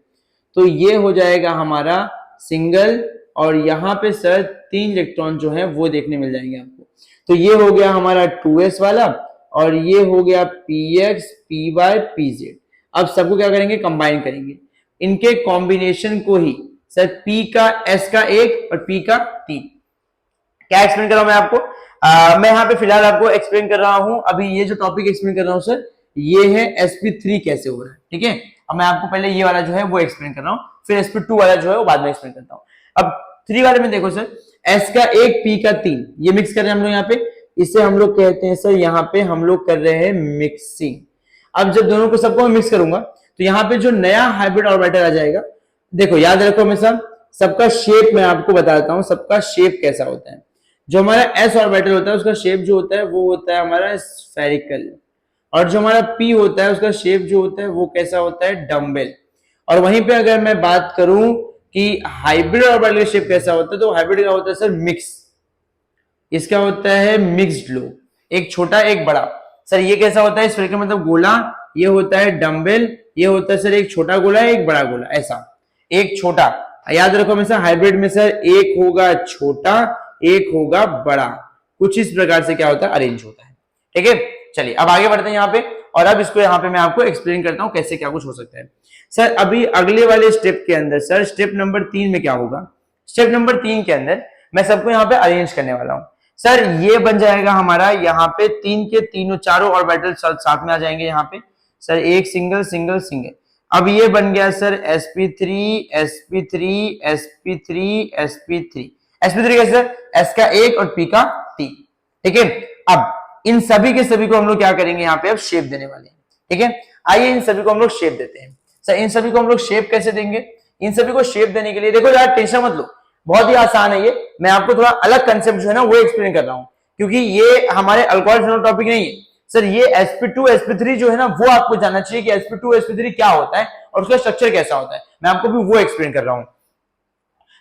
तो ये हो जाएगा हमारा सिंगल, और यहाँ पे सर 3 इलेक्ट्रॉन जो है वो देखने मिल जाएंगे आपको। तो ये हो गया हमारा 2s वाला, और ये हो गया px py pz। अब सबको क्या करेंगे, कंबाइन करेंगे, इनके कॉम्बिनेशन को ही सर p का s का 1 और p का 3। क्या एक्सप्लेन कर रहा हूं मैं आपको, मैं यहाँ पे फिलहाल आपको एक्सप्लेन कर रहा हूं, अभी ये जो टॉपिक एक्सप्लेन कर रहा हूं सर ये है sp3 कैसे हो रहा है, ठीक है। अब मैं आपको पहले ये वाला जो है वो एक्सप्लेन कर रहा हूं, फिर sp2 वाला जो है वो बाद में एक्सप्लेन करता हूं। अब 3 वाले में देखो सर, s का 1 p का 3, ये मिक्स कर रहे हैं हम लोग यहाँ पे, इसे हम लोग कहते हैं सर, यहाँ पे हम लोग कर रहे हैं मिक्सिंग। अब जब दोनों को सबको मैं मिक्स करूंगा तो यहाँ पे जो नया हाइब्रिड ऑर्बिटल आ जाएगा, देखो याद रखो हमेशा, सबका शेप मैं आपको बताता हूँ, सबका शेप कैसा होता है। जो हमारा s ऑर्बिटल होता है उसका शेप जो होता है वो होता है हमारा स्फेरिकल, और जो हमारा p होता है उसका शेप जो होता है वो कैसा होता है, डम्बेल। और वहीं पे अगर मैं बात करूं कि हाइब्रिड ऑर्बिटल का शेप कैसा होता है, तो हाइब्रिड का होता है सर मिक्स, इसका होता है मिक्स्ड लो, एक छोटा एक बड़ा। सर ये कैसा होता है, स्फेरिकल मतलब गोला, ये होता है डम्बेल, ये होता है सर एक छोटा गोला है एक बड़ा गोला, ऐसा एक छोटा, याद रखो हमेशा हाइब्रिड में सर एक होगा छोटा एक होगा बड़ा, कुछ इस प्रकार से क्या होता है अरेंज होता है। ठीक है, चलिए अब आगे बढ़ते हैं यहाँ पे, और अब इसको यहाँ पे मैं आपको एक्सप्लेन करता हूँ कैसे क्या कुछ हो सकता है। सर अभी अगले वाले स्टेप के अंदर सर स्टेप नंबर 3 में क्या होगा, स्टेप नंबर 3 के अंदर मैं सबको यहाँ पे अरेंज करने वाला हूँ। सर ये बन जाएगा हमारा यहाँ पे 3 के तीनों चारों ऑर्बिटल साथ में आ जाएंगे यहाँ पे, सर एक सिंगल सिंगल सिंगल। अब ये बन गया sir sp3 sp3 sp3 sp3 sp3 कैसे, s का 1 और p का 3। ठीक है, अब इन सभी के सभी को हम लोग क्या करेंगे यहाँ पे अब शेप देने वाले हैं। ठीक है, आइए इन सभी को हम लोग शेप देते हैं। सर इन सभी को हम लोग शेप कैसे देंगे, इन सभी को शेप देने के लिए देखो यार टेंशन मत लो, बहुत ही आसान है ये, मैं आपको थोड़ा अलग कंसेप्ट जो है ना वो एक्सप्लेन कर रहा हूँ, क्योंकि ये हमारे अल्कोहल फिनोल टॉपिक नहीं है सर। ये sp2 sp3 जो है ना वो आपको जानना चाहिए कि sp2 sp3 क्या होता है और उसका स्ट्रक्चर कैसा होता है, मैं आपको भी वो एक्सप्लेन कर रहा हूं।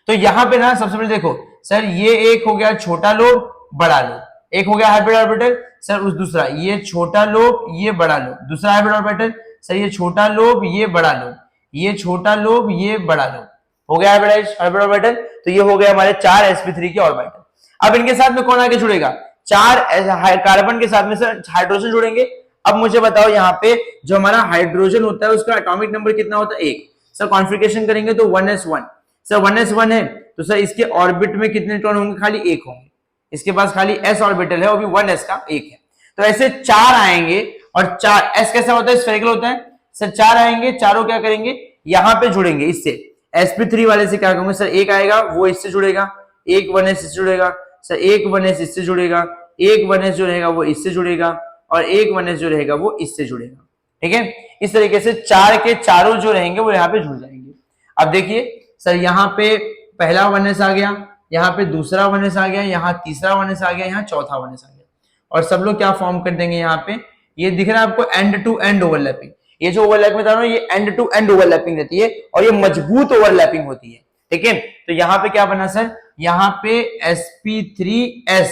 तो यहाँ पे ना सबसे पहले देखो सर ये एक हो गया छोटा लोब बड़ा लोब, एक हो गया हाइब्रिड ऑर्बिटल, सर उस दूसरा ये छोटा लोब ये बड़ा लोब, दूसरा हाइब्रिड ऑर्बिटल, सर ये छोटा लोब ये बड़ा लोब, ये छोटा लोब ये बड़ा लोब, हो गया हाइब्रिड ऑर्बिटल। तो ये हो गया हमारे 4 sp3 के ऑर्बिटल। अब इनके साथ में कौन आगे जुड़ेगा, 4 कार्बन के साथ में सर हाइड्रोजन जुड़ेंगे। अब मुझे बताओ यहाँ पे जो हमारा हाइड्रोजन होता है उसका एटॉमिक नंबर कितना होता है, 1। सर कॉन्फ़िगरेशन करेंगे तो 1s1, सर 1s1 है तो सर इसके ऑर्बिट में कितने इलेक्ट्रॉन होंगे, खाली 1 होंगे, इसके पास खाली s ऑर्बिटल है और भी 1s का 1 है। तो ऐसे 4 आएंगे और 4 s कैसा होता है, स्फेरिकल होता है सर, 4 आएंगे, चारों क्या करेंगे यहाँ पे जुड़ेंगे इससे, sp3 वाले से क्या करूंगा सर, एक आएगा वो इससे जुड़ेगा, एक 1s इससे जुड़ेगा, सर एक 1s इससे जुड़ेगा, एक 1s जो रहेगा वो इससे जुड़ेगा और एक 1s जो रहेगा वो इससे जुड़ेगा। ठीक है, इस तरीके से 4 के चारों जो रहेंगे वो यहाँ पे जुड़ जाएंगे। अब देखिए सर यहाँ पे पहला 1s आ गया, यहाँ पे दूसरा 1s आ गया, यहाँ तीसरा 1s आ गया, यहाँ चौथा 1s आ गया, और सब लोग क्या फॉर्म कर देंगे यहाँ पे, ये दिख रहा है आपको एंड टू एंड ओवरलैपिंग, ये जो ओवरलैप में था ना ये एंड टू एंड ओवरलैपिंग रहती है और ये मजबूत ओवरलैपिंग होती है। ठीक है, तो यहाँ पे क्या बना सर, यहाँ पे sp3s,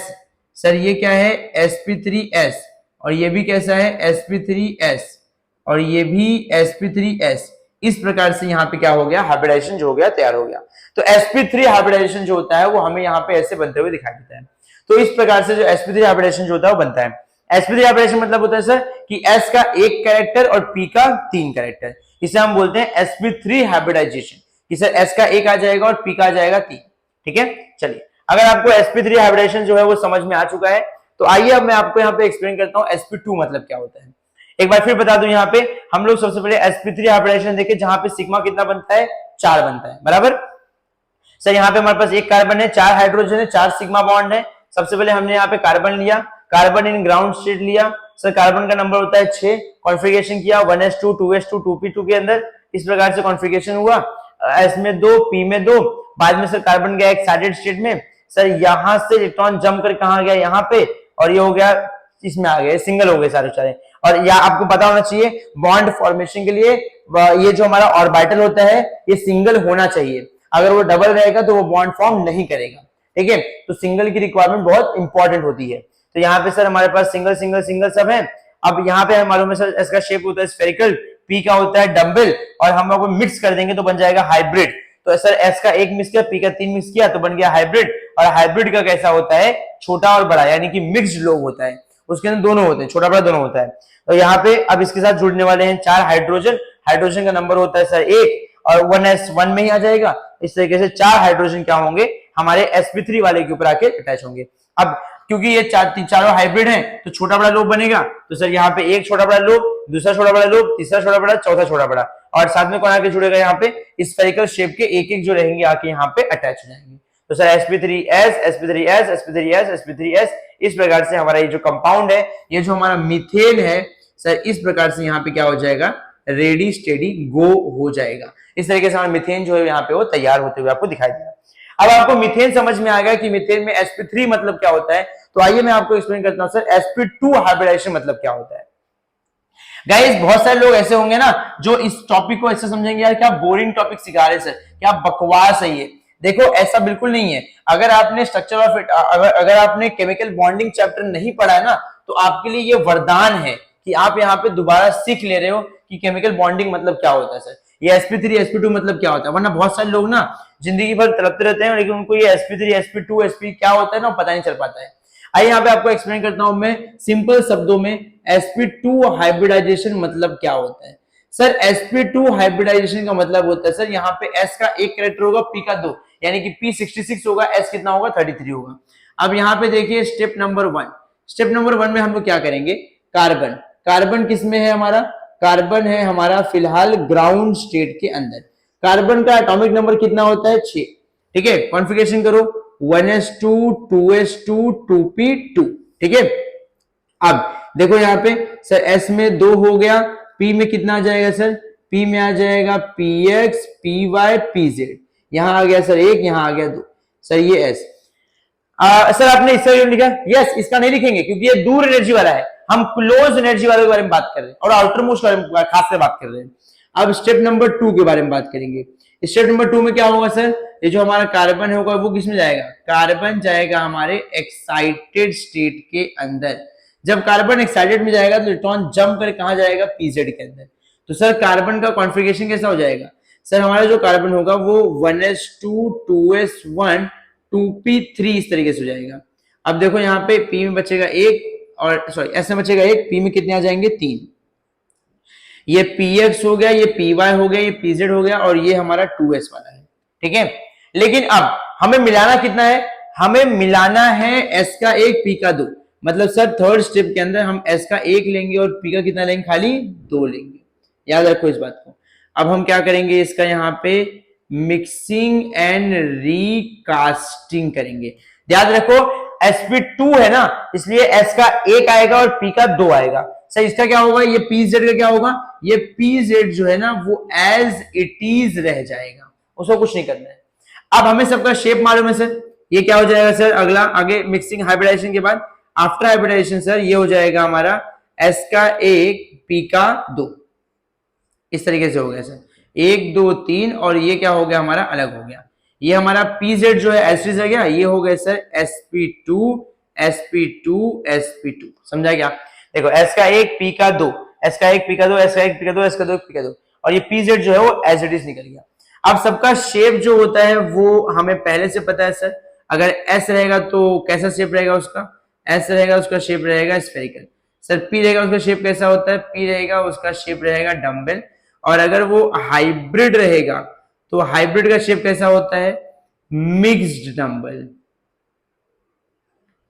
सर ये क्या है sp3s और ये भी कैसा है sp3s और ये भी sp3s। इस प्रकार से यहाँ पे क्या हो गया, हाइब्रिडाइजेशन जो हो गया तैयार हो गया। तो sp3 हाइब्रिडाइजेशन जो होता है वो हमें यहाँ पे ऐसे बनते हुए दिखाई देता है। तो इस प्रकार से जो sp3 हाइब्रिडाइजेशन जो होता है वो बनता है। sp3 हाइब्रिडाइजेशन मतलब होता है सर कि s का 1 कैरेक्टर और p का 3 कैरेक्टर, इसे हम बोलते हैं sp3 हाइब्रिडाइजेशन, कि सर s का 1 आ जाएगा और p का आ जाएगा 3। ठीक है, चलिए अगर आपको sp3 हाइब्रिडाइजेशन जो है वो समझ में आ चुका है तो आइए अब मैं आपको यहाँ पे एक्सप्लेन करता हूँ sp2 मतलब क्या होता है। एक बार फिर बता दूं, यहाँ पे हम लोग सबसे पहले sp3 हाइब्रिडाइजेशन देखें जहां पे सिग्मा कितना बनता है, 4 बनता है, बराबर। सर यहाँ पे हमारे पास एक कार्बन है, 4 हाइड्रोजन है, 4 सिग्मा बॉन्ड है। सबसे पहले हमने यहाँ पे कार्बन लिया, कार्बन इन ग्राउंड स्टेट लिया, सर कार्बन का नंबर होता है 6, कॉन्फ़िगरेशन किया 1s2 2s2 2p2 के अंदर, इस प्रकार से कॉन्फ़िगरेशन हुआ, s में 2 p में 2, बाद में सर कार्बन गया एक्साइटेड स्टेट में, सर यहाँ से इलेक्ट्रॉन जंप कर कहाँ गया, यहाँ पे, और ये हो गया इसमें आ गए, सिंगल हो गए सारे। और या आपको पता होना चाहिए बॉन्ड फॉर्मेशन के लिए ये जो हमारा ऑर्बिटल होता है ये सिंगल होना चाहिए, अगर वो डबल रहेगा तो वो बॉन्ड फॉर्म नहीं करेगा। ठीक है, तो सिंगल की रिक्वायरमेंट बहुत इंपॉर्टेंट होती है। तो यहाँ पे सर हमारे पास सिंगल सिंगल सिंगल सब है। अब यहाँ पे मालूम है सर इसका शेप होता है स्फेरिकल, पी का होता है डम्बल, और हम लोग मिक्स कर देंगे तो बन जाएगा हाइब्रिड। तो सर एस का 1 मिक्स किया, पी का 3 मिक्स किया तो बन गया हाइब्रिड। और हाइब्रिड का कैसा होता है, छोटा और बड़ा, यानी कि मिक्स्ड लोग होता है, उसके अंदर दोनों होते हैं, छोटा बड़ा दोनों होता है। तो यहाँ पे अब इसके साथ जुड़ने वाले हैं 4 हाइड्रोजन, हाइड्रोजन का नंबर होता है सर 1 और 1s1 में ही आ जाएगा। इस तरीके से 4 हाइड्रोजन क्या होंगे, हमारे sp3 वाले के ऊपर आके अटैच होंगे। अब क्योंकि ये चारों हाइब्रिड हैं तो छोटा बड़ा लोब बनेगा, तो सर यहाँ पे एक छोटा बड़ा लोब, दूसरा छोटा बड़ा लोब, तीसरा छोटा बड़ा, चौथा छोटा बड़ा, और साथ में कौन आके जुड़ेगा, यहाँ पे स्फेरिकल शेप के एक एक जो रहेंगे आके यहाँ पे अटैच हो जाएंगे। तो sir sp3s sp3s sp3s sp3s, इस प्रकार से हमारा ये जो कंपाउंड है, ये जो हमारा मीथेन है सर, इस प्रकार से यहाँ पे क्या हो जाएगा, रेडी स्टेडी गो हो जाएगा। इस तरीके से हमारा मीथेन जो है यहाँ पे वो तैयार होते हुए आपको दिखाई देगा। अब आपको मीथेन समझ में आ गया कि मीथेन में sp3 मतलब क्या होता है, तो आइए मैं आपको एक्सप्लेन करता हूं सर sp2 हाइब्रिडाइजेशन मतलब क्या होता है। गाइस बहुत सारे लोग ऐसे होंगे ना जो इस टॉपिक को ऐसे समझेंगे यार क्या बोरिंग टॉपिक सिखा रहे सर, क्या बकवास है ये। देखो ऐसा बिल्कुल नहीं है। अगर आपने स्ट्रक्चर ऑफ अगर आपने केमिकल बॉन्डिंग चैप्टर नहीं पढ़ा है ना, तो आपके लिए ये वरदान है कि आप यहाँ पे दोबारा सीख ले रहे हो कि केमिकल बॉन्डिंग मतलब क्या होता है सर, ये sp3 sp2 मतलब क्या होता है, वरना बहुत सारे लोग ना जिंदगी भर तड़पते रहते हैं लेकिन उनको ये sp3 sp2 sp क्या होता है ना पता नहीं चल पाता है। आइए यहाँ पे आपको एक्सप्लेन करता हूं मैं सिंपल शब्दों में sp2 हाइब्रिडाइजेशन मतलब क्या होता है। सर sp2 हाइब्रिडाइजेशन का मतलब होता है सर यहाँ पे s का एक कैरेक्टर होगा, p का 2, यानी कि p66 होगा, s कितना होगा 33 होगा। अब यहाँ पे देखिए स्टेप नंबर 1, स्टेप नंबर 1 में हम लोग क्या करेंगे, कार्बन, कार्बन किसमें है हमारा, कार्बन है हमारा फिलहाल ग्राउंड स्टेट के अंदर। कार्बन का एटॉमिक नंबर कितना होता है 6, ठीक है, कॉन्फ़िगरेशन करो 1s2 2s2 2p2, ठीक है। अब देखो यहाँ पे सर s में 2 हो गया, p में कितना आ जाएगा सर, p में आ जाएगा px py pz, यहां आ गया सर 1, यहां आ गया 2, सर ये s। सर आपने इसका क्यों लिखा, यस इसका नहीं लिखेंगे क्योंकि ये दूर एनर्जी वाला है, हम क्लोज एनर्जी वाले के बारे में बात कर रहे हैं और आउटर मोस्ट के बारे में खास से बात कर रहे हैं। अब स्टेप नंबर 2 के बारे में बात करेंगे। स्टेप नंबर 2 में क्या होगा सर, ये जो हमारा कार्बन होगा वो किसमें जाएगा, कार्बन जाएगा हमारे एक्साइटेड स्टेट के अंदर। जब कार्बन एक्साइटेड में जाएगा तो इलेक्ट्रॉन जंप कर कहां जाएगा, पीजेड के अंदर। तो सर कार्बन का कॉन्फ़िगरेशन कैसा हो जाएगा, सर हमारा जो कार्बन होगा वो 1s2 2s1 2p3 इस तरीके से हो जाएगा। अब देखो यहाँ पे p में बचेगा 1 और सॉरी s में बचेगा 1, p में कितने आ जाएंगे 3, ये px हो गया, ये py हो गया, ये pz हो गया और ये हमारा 2s वाला है, ठीक है। लेकिन अब हमें मिलाना कितना है, हमें मिलाना है s का 1 p का 2, मतलब सर थर्ड स्टेप के अंदर हम s का 1 लेंगे और p का कितना लेंगे, खाली 2 लेंगे, याद रखो इस बात को। अब हम क्या करेंगे, इसका यहाँ पे मिक्सिंग एंड रिकास्टिंग करेंगे। याद रखो sp2 है ना, इसलिए s का 1 आएगा और p का 2 आएगा। सर इसका क्या होगा, ये pz का क्या होगा, ये pz जो है ना वो एज इट इज रह जाएगा, उसको कुछ नहीं करना है। अब हमें सबका शेप मालूम है सर, ये क्या हो जाएगा सर, अगला आगे मिक्सिंग हाइब्रिडाइजेशन के बाद आफ्टर हाइब्रिडाइजेशन सर ये हो जाएगा हमारा s का 1 p का 2, इस तरीके से हो गया सर 1 2 3 और ये क्या हो गया हमारा अलग हो गया। ये हमारा pz जो है एसिड हो गया, ये हो गया सर sp2 sp2 sp2, समझा क्या। देखो s का 1 p का 2, s का 1 p का 2, s का 1 p का 2, s का 2 p का 2 और ये pz जो है वो एज इट इज निकल गया। अब सबका शेप जो होता है वो हमें पहले से पता है सर, अगर s रहेगा तो कैसा शेप रहेगा उसका, s रहेगा उसका शेप रहेगा स्फेरिकल। सर p रहेगा उसका शेप कैसा होता है, p रहेगा उसका शेप रहेगा डम्बल। और अगर वो हाइब्रिड रहेगा तो हाइब्रिड का शेप कैसा होता है, mixed dumbbell,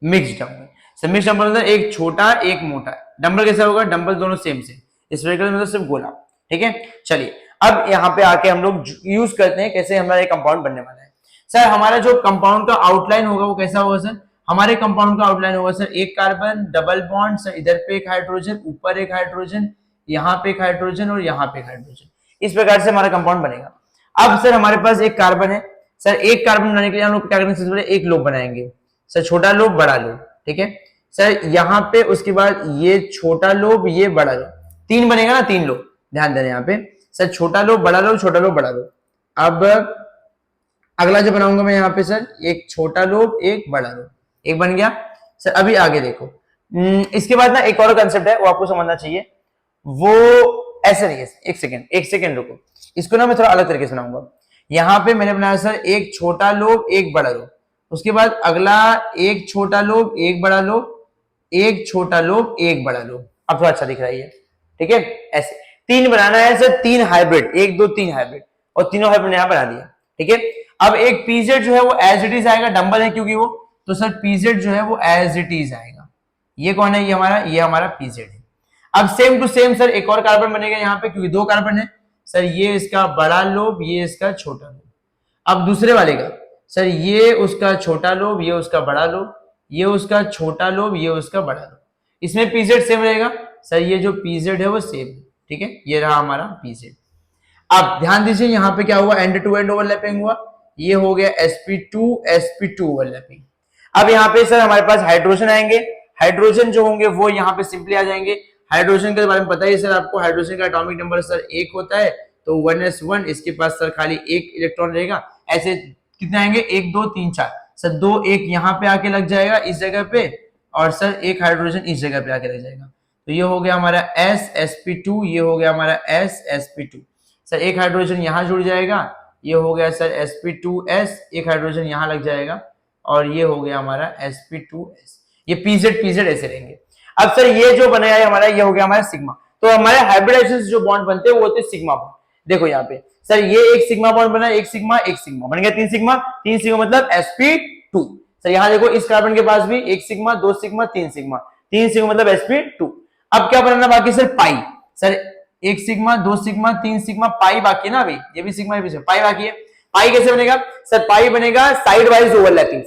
mixed dumbbell. Sir mixed dumbbell मतलब एक छोटा एक मोटा, डम्बल कैसा होगा, डम्बल दोनों सेम से, स्फेरिकल मतलब सिर्फ गोला, ठीक है। चलिए अब यहाँ पे आके हम लोग यूज करते हैं कैसे हमारा कंपाउंड बनने वाला है। सर हमारा जो कंपाउंड का आउटलाइन होगा वो कैसा होगा सर, हमारे कंपाउंड का आउटलाइन होगा सर एक कार्बन डबल बॉन्ड, सर इधर पे एक हाइड्रोजन, ऊपर एक हाइड्रोजन, यहाँ पे एक हाइड्रोजन और यहाँ पे एक हाइड्रोजन, इस प्रकार से हमारा कंपाउंड बनेगा। अब सर हमारे पास एक कार्बन है, सर एक कार्बन बनाने के लिए हम लोग क्या करेंगे, सबसे पहले एक लोब बनाएंगे, सर छोटा लोब बड़ा लोब, ठीक है। सर यहाँ पे उसके बाद ये छोटा लोब ये बड़ा लोब, 3 बनेगा ना, 3 लोब, ध्यान देना यहाँ पे सर छोटा लोब बड़ा लोब छोटा लोब बड़ा लोब। अब अगला जो बनाऊंगा मैं यहाँ पे सर एक छोटा लोब एक बड़ा लोब, एक बन गया। सर अभी आगे देखो, इसके बाद ना एक और कंसेप्ट है वो आपको समझना चाहिए, वो ऐसे नहीं है, एक सेकेंड रुको, इसको ना मैं थोड़ा अलग तरीके से बनाऊंगा। यहाँ पे मैंने बनाया सर एक छोटा लोब एक बड़ा लोब, उसके बाद अगला एक छोटा लोब एक बड़ा लोब, एक छोटा लोब एक बड़ा लोब। अब थोड़ा अच्छा दिख रहा है, ठीक है। ऐसे 3 बनाना है सर, 3 हाइब्रिड, 1 2 3 हाइब्रिड, और तीनों हाइब्रिड यहाँ बना दिया, ठीक है। अब एक पीजेड जो है वो एज इट इज आएगा, डंबल है क्योंकि वो, तो सर पीजेड जो है वो एज इट इज आएगा। ये कौन है, ये हमारा पीजेड है। अब सेम टू सेम सर एक और कार्बन बनेगा यहाँ पे क्योंकि 2 कार्बन है, सर ये इसका बड़ा लोब ये इसका छोटा लोब। अब दूसरे वाले का सर ये उसका छोटा लोब ये उसका बड़ा लोब, ये उसका छोटा लोब ये उसका बड़ा लोब, इसमें पीजेड सेम रहेगा सर, ये जो पीजेड है वो सेम, ठीक है, ये रहा हमारा पीजेड। अब ध्यान दीजिए यहाँ पे क्या हुआ, एंड टू एंड ओवरलैपिंग हुआ, ये हो गया sp2 ओवरलैपिंग। अब यहाँ पे सर हमारे पास हाइड्रोजन आएंगे, हाइड्रोजन जो होंगे वो यहाँ पे सिंपली आ जाएंगे। हाइड्रोजन के बारे में पता ही सर आपको, हाइड्रोजन का एटॉमिक नंबर सर 1 होता है, तो 1s1, इसके पास सर खाली 1 इलेक्ट्रॉन रहेगा। ऐसे कितने आएंगे 1 2 3 4, सर 2 1 यहाँ पे आके लग जाएगा इस जगह पे, और सर एक हाइड्रोजन इस जगह पे आके लग जाएगा, तो तो ये हो गया हमारा ssp2, ये हो गया हमारा ssp2। सर एक हाइड्रोजन यहाँ जुड़ जाएगा, ये हो गया सर sp2s, एक हाइड्रोजन यहाँ लग जाएगा और ये हो गया हमारा sp2s। ये pz ऐसे रहेंगे। अब सर ये जो बनाया है हमारा, ये हो गया हमारा सिग्मा। तो हमारे हाइब्रिडाइजेशन जो बॉन्ड बनते हैं वो होते हैं सिग्मा बॉन्ड। देखो यहाँ पे सर ये एक सिग्मा बॉन्ड बना, एक सिग्मा बन गया, तीन सिग्मा मतलब sp2। सर यहाँ देखो इस कार्बन के पास भी एक सिग्मा, दो सिग्मा, तीन सिग्मा मतलब sp2। अब क्या बनाना बाकी सर, पाई। सर एक सिग्मा, दो सिग्मा, तीन सिग्मा, पाई बाकी है ना अभी, ये भी सिग्मा, ये भी सिग्मा, पाई बाकी है। पाई कैसे बनेगा सर, पाई बनेगा साइड वाइज ओवरलैपिंग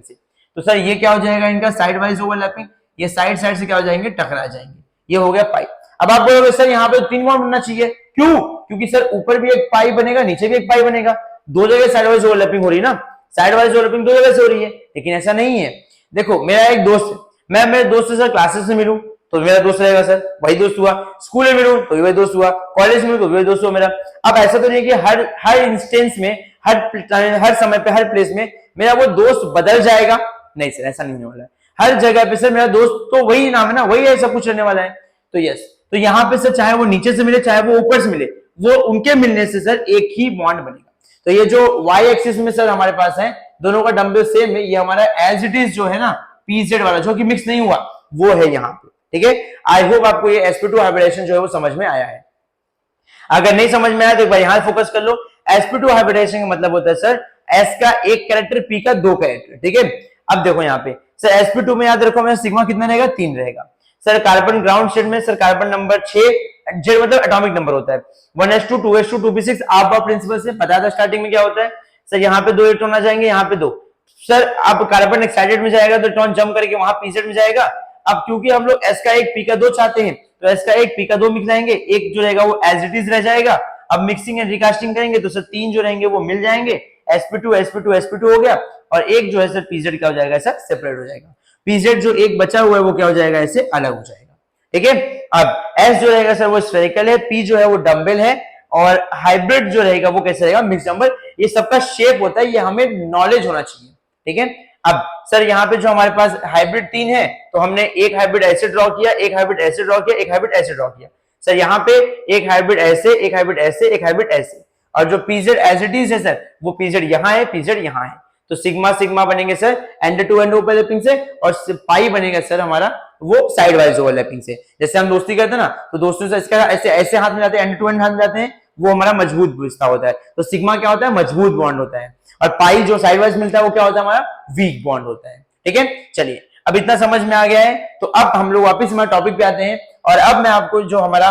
से। तो सर ये क्या हो जाएगा इनका साइड वाइज ओवरलैपिंग, ये साइड से क्या हो जाएंगे, टकरा जाएंगे। ये हो गया पाई। अब आप बोलोगे सर यहाँ पे 3 बॉन्ड बनना चाहिए, क्यों? क्योंकि सर ऊपर भी एक पाई बनेगा, नीचे भी एक पाई बनेगा, दो जगह साइड वाइज ओवरलैपिंग हो रही है ना, साइड वाइज ओवरलैपिंग दो जगह से हो रही है। लेकिन ऐसा नहीं है। देखो मेरा एक दोस्त है, मैं मेरे दोस्त से सर क्लासेस में मिलूं तो मेरा दोस्त रहेगा सर, वही दोस्त हुआ। स्कूल में मिलूं तो वही दोस्त हुआ, कॉलेज में तो वही दोस्त हुआ मेरा। अब ऐसा तो नहीं कि हर इंस्टेंस में, हर समय पे, हर प्लेस में मेरा वो दोस्त बदल जाएगा, नहीं सर ऐसा नहीं होने वाला है। हर जगह पे सर मेरा दोस्त तो वही नाम है ना, वही है, सब कुछ रहने वाला है। तो यस, तो यहाँ पे सर चाहे वो नीचे से मिले चाहे वो ऊपर से मिले, वो उनके मिलने से सर एक ही बॉन्ड बनेगा। तो ये जो y एक्सिस में सर हमारे पास है, दोनों का डम्बल सेम है, ये हमारा एज इट इज जो है ना pz वाला जो कि मिक्स नहीं हुआ वो है यहाँ पे। ठीक है, आई होप आपको ये sp2 हाइब्रिडेशन जो है वो समझ में आया है। अगर नहीं समझ में आया तो एक बार यहां फोकस कर लो। sp2 हाइब्रिडेशन का मतलब होता है सर s का एक कैरेक्टर, p का दो कैरेक्टर। ठीक है, अब देखो यहाँ पे सर sp2 में याद रखो मेरा सिग्मा कितना रहेगा, 3 रहेगा। सर कार्बन ग्राउंड स्टेट में सर कार्बन नंबर 6, जेड मतलब एटॉमिक नंबर होता है, 1s2 2s2 2p6 आप प्रिंसिपल से पता था स्टार्टिंग में क्या होता है। सर यहाँ पे 2 इलेक्ट्रॉन आ जाएंगे, यहाँ पे 2। सर अब कार्बन एक्साइटेड में जाएगा तो इलेक्ट्रॉन जंप करके वहां pz में जाएगा। अब क्योंकि हम लोग s का एक p का 2 चाहते हैं तो s का एक p का 2 मिल जाएंगे, एक जो रहेगा वो एज इट इज रह जाएगा। अब मिक्सिंग एंड रिकास्टिंग करेंगे तो सर 3 जो रहेंगे वो मिल जाएंगे, sp2 हो गया, और एक जो है सर pz क्या हो जाएगा सर, सेपरेट हो जाएगा। pz जो एक बचा हुआ है वो क्या हो जाएगा, ऐसे अलग हो जाएगा। ठीक है, अब s जो रहेगा सर वो स्फेरिकल है, p जो है वो डम्बल है, और हाइब्रिड जो रहेगा वो कैसे रहेगा, मिक्स डम्बल। ये सबका शेप होता है, ये हमें नॉलेज होना चाहिए। ठीक है, अब सर यहाँ पे जो हमारे पास हाइब्रिड 3 है तो हमने एक हाइब्रिड ऐसे ड्रॉ किया, एक हाइब्रिड ऐसे ड्रॉ किया, एक हाइब्रिड ऐसे ड्रॉ किया। सर यहाँ पे एक हाइब्रिड ऐसे, एक हाइब्रिड ऐसे, एक हाइब्रिड ऐसे, और जो pz एज इट इज है सर वो pz यहाँ है, pz यहाँ है। तो सिग्मा सिग्मा बनेंगे sir end to end overlapping से, और पाई बनेगा सर हमारा वो साइड वाइज ओवरलैपिंग से। जैसे हम दोस्ती करते हैं ना तो दोस्तों से इसका ऐसे ऐसे हाथ में जाते हैं, एंड टू एंड हाथ में जाते हैं, वो हमारा मजबूत रिश्ता होता है। तो सिग्मा क्या होता है, मजबूत बॉन्ड होता है, और पाई जो साइड वाइज मिलता है वो क्या होता है, हमारा वीक बॉन्ड होता है। ठीक है, चलिए अब इतना समझ में आ गया है तो अब हम लोग वापस हमारे टॉपिक पे आते हैं। और अब मैं आपको जो हमारा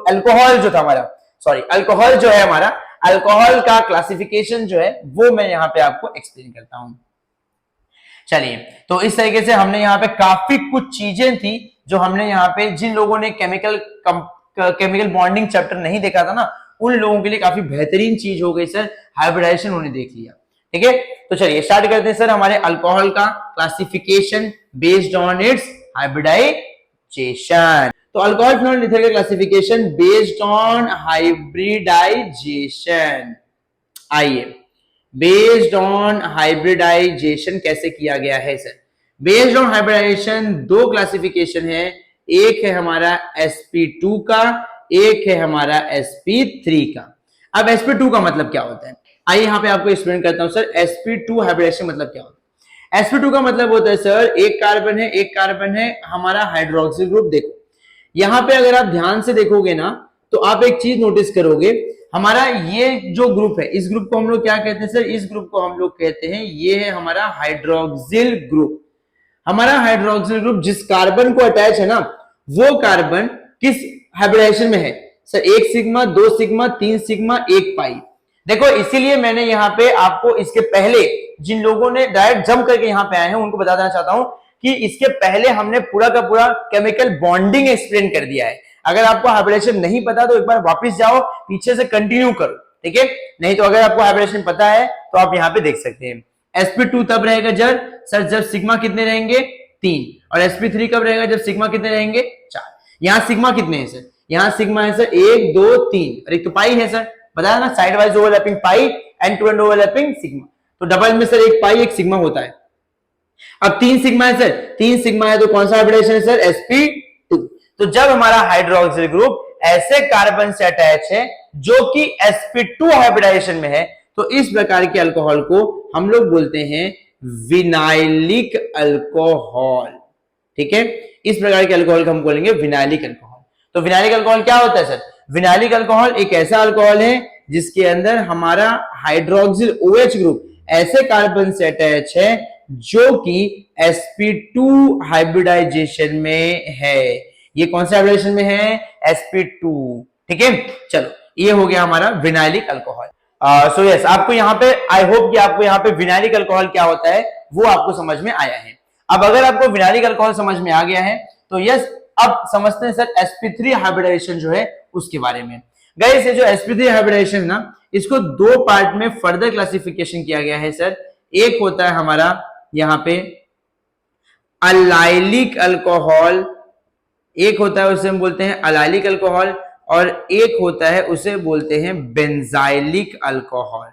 अल्कोहल जो था हमारा, सॉरी अल्कोहल जो है हमारा, अल्कोहल का क्लासिफिकेशन जो है वो मैं यहाँ पे आपको एक्सप्लेन करता हूं। चलिए, तो इस तरीके से हमने यहाँ पे काफी कुछ चीजें थी जो हमने यहाँ पे, जिन लोगों ने केमिकल बॉन्डिंग चैप्टर नहीं देखा था ना, उन लोगों के लिए काफी बेहतरीन चीज हो गई सर, हाइब्रिडाइजेशन उन्होंने देख लिया। ठीक है, तो चलिए स्टार्ट करते हैं सर हमारे अल्कोहल का classification based on its hybridization. तो अल्कोहल फिनोल ईथर का क्लासिफिकेशन बेस्ड ऑन हाइब्रिडाइजेशन। आइए, बेस्ड ऑन हाइब्रिडाइजेशन कैसे किया गया है सर? बेस्ड ऑन हाइब्रिडाइजेशन दो क्लासिफिकेशन है, एक है हमारा sp2 का, एक है हमारा sp3 का। अब sp2 का मतलब क्या होता है, आइए यहाँ पे आपको एक्सप्लेन करता हूं सर। sp2 हाइब्रिडेशन मतलब क्या होता है? sp2 का मतलब होता है सर, एक कार्बन है हमारा हाइड्रोक्सिल ग्रुप। देखो यहाँ पे अगर आप ध्यान से देखोगे ना तो आप एक चीज नोटिस करोगे, हमारा ये जो ग्रुप है, इस ग्रुप को हम लोग क्या कहते हैं सर? इस ग्रुप को हम लोग कहते हैं, ये है हमारा हाइड्रोक्सिल ग्रुप। हमारा हाइड्रोक्सिल ग्रुप जिस कार्बन को अटैच है ना, वो कार्बन किस हाइब्रिडाइजेशन में है सर? एक सिग्मा, दो सिग्मा, तीन सिग्मा, एक पाई। देखो इसीलिए मैंने यहाँ पे आपको इसके पहले, जिन लोगों ने डायरेक्ट जंप करके यहाँ पे आए हैं उनको बता देना चाहता हूं कि इसके पहले हमने पूरा का पूरा केमिकल बॉन्डिंग एक्सप्लेन कर दिया है। अगर आपको हाइब्रिडेशन नहीं पता तो एक बार वापस जाओ, पीछे से कंटिन्यू करो। ठीक है, नहीं तो अगर आपको हाइब्रिडेशन पता है तो आप यहाँ पे देख सकते हैं। sp2 तब रहेगा जब सिग्मा कितने रहेंगे? 3। और sp3 कब रहेगा? जब सिग्मा कितने रहेंगे? 4। यहाँ सिग्मा कितने हैं सर? यहाँ सिग्मा है सर 1 2 3, और एक तो पाई है सर, बताया ना, side wise overlapping pi, end to end overlapping sigma. तो डबल में सर एक पाई एक सिग्मा होता है। अब 3 सिग्मा है सर, 3 सिग्मा है तो कौन सा हाइब्रिडाइजेशन है सर, sp2। तो जब हमारा हाइड्रोक्सिल ग्रुप ऐसे कार्बन से अटैच है जो कि sp2 हाइब्रिडाइजेशन में है, तो इस प्रकार के अल्कोहल को हम लोग बोलते हैं विनाइलिक अल्कोहल। ठीक है, इस प्रकार के अल्कोहल को हम बोलेंगे विनाइलिक अल्कोहल। तो विनाइलिक अल्कोहल क्या होता है सर, विनाइलिक अल्कोहल एक ऐसा अल्कोहल है जिसके अंदर हमारा हाइड्रोक्सिल OH ग्रुप ऐसे कार्बन से अटैच है जो कि sp2 हाइब्रिडाइजेशन में है। ये कौन से हाइब्रिडाइजेशन में है, sp2। ठीक है, चलो ये हो गया हमारा विनाइलिक अल्कोहल। सो यस, आपको यहाँ पे आई होप कि आपको यहाँ पे विनाइलिक अल्कोहल क्या होता है वो आपको समझ में आया है। अब अगर आपको विनाइलिक अल्कोहल समझ में आ गया है तो यस, अब समझते हैं सर sp3 हाइब्रिडाइजेशन जो है उसके बारे में। गाइस ये जो sp3 हाइब्रिडाइजेशन ना, इसको दो पार्ट में फर्दर क्लासिफिकेशन किया गया है सर। एक होता है हमारा यहाँ पे अलाइलिक अल्कोहल, एक होता है उसे हम बोलते हैं अलाइलिक अल्कोहल, और एक होता है उसे बोलते हैं बेंजाइलिक अल्कोहल।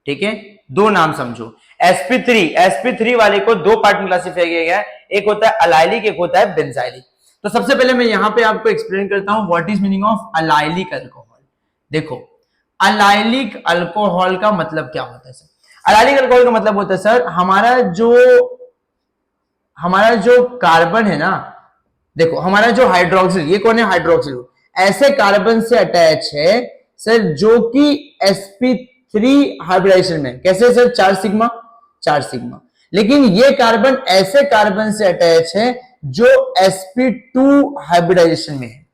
ठीक है, दो नाम समझो। sp3 वाले को दो पार्ट में क्लासिफाई किया गया है, एक होता है अलाइलिक, एक होता है बेंजाइलिक। तो सबसे पहले मैं यहां पे आपको एक्सप्लेन करता हूं what is meaning of allylic alcohol. देखो, अलाइलिक अल्कोहल का मतलब क्या होता है सर, अलाइलिक अल्कोहल का मतलब होता है सर हमारा जो कार्बन है ना, देखो हमारा जो हाइड्रोक्सिल, ये कौन है हाइड्रोक्सिल, ऐसे कार्बन से अटैच है सर जो कि sp3 हाइब्रिडाइजेशन में, कैसे सर, 4 सिग्मा। लेकिन ये कार्बन ऐसे कार्बन से अटैच है जो sp2 हाइब्रिडाइजेशन में है।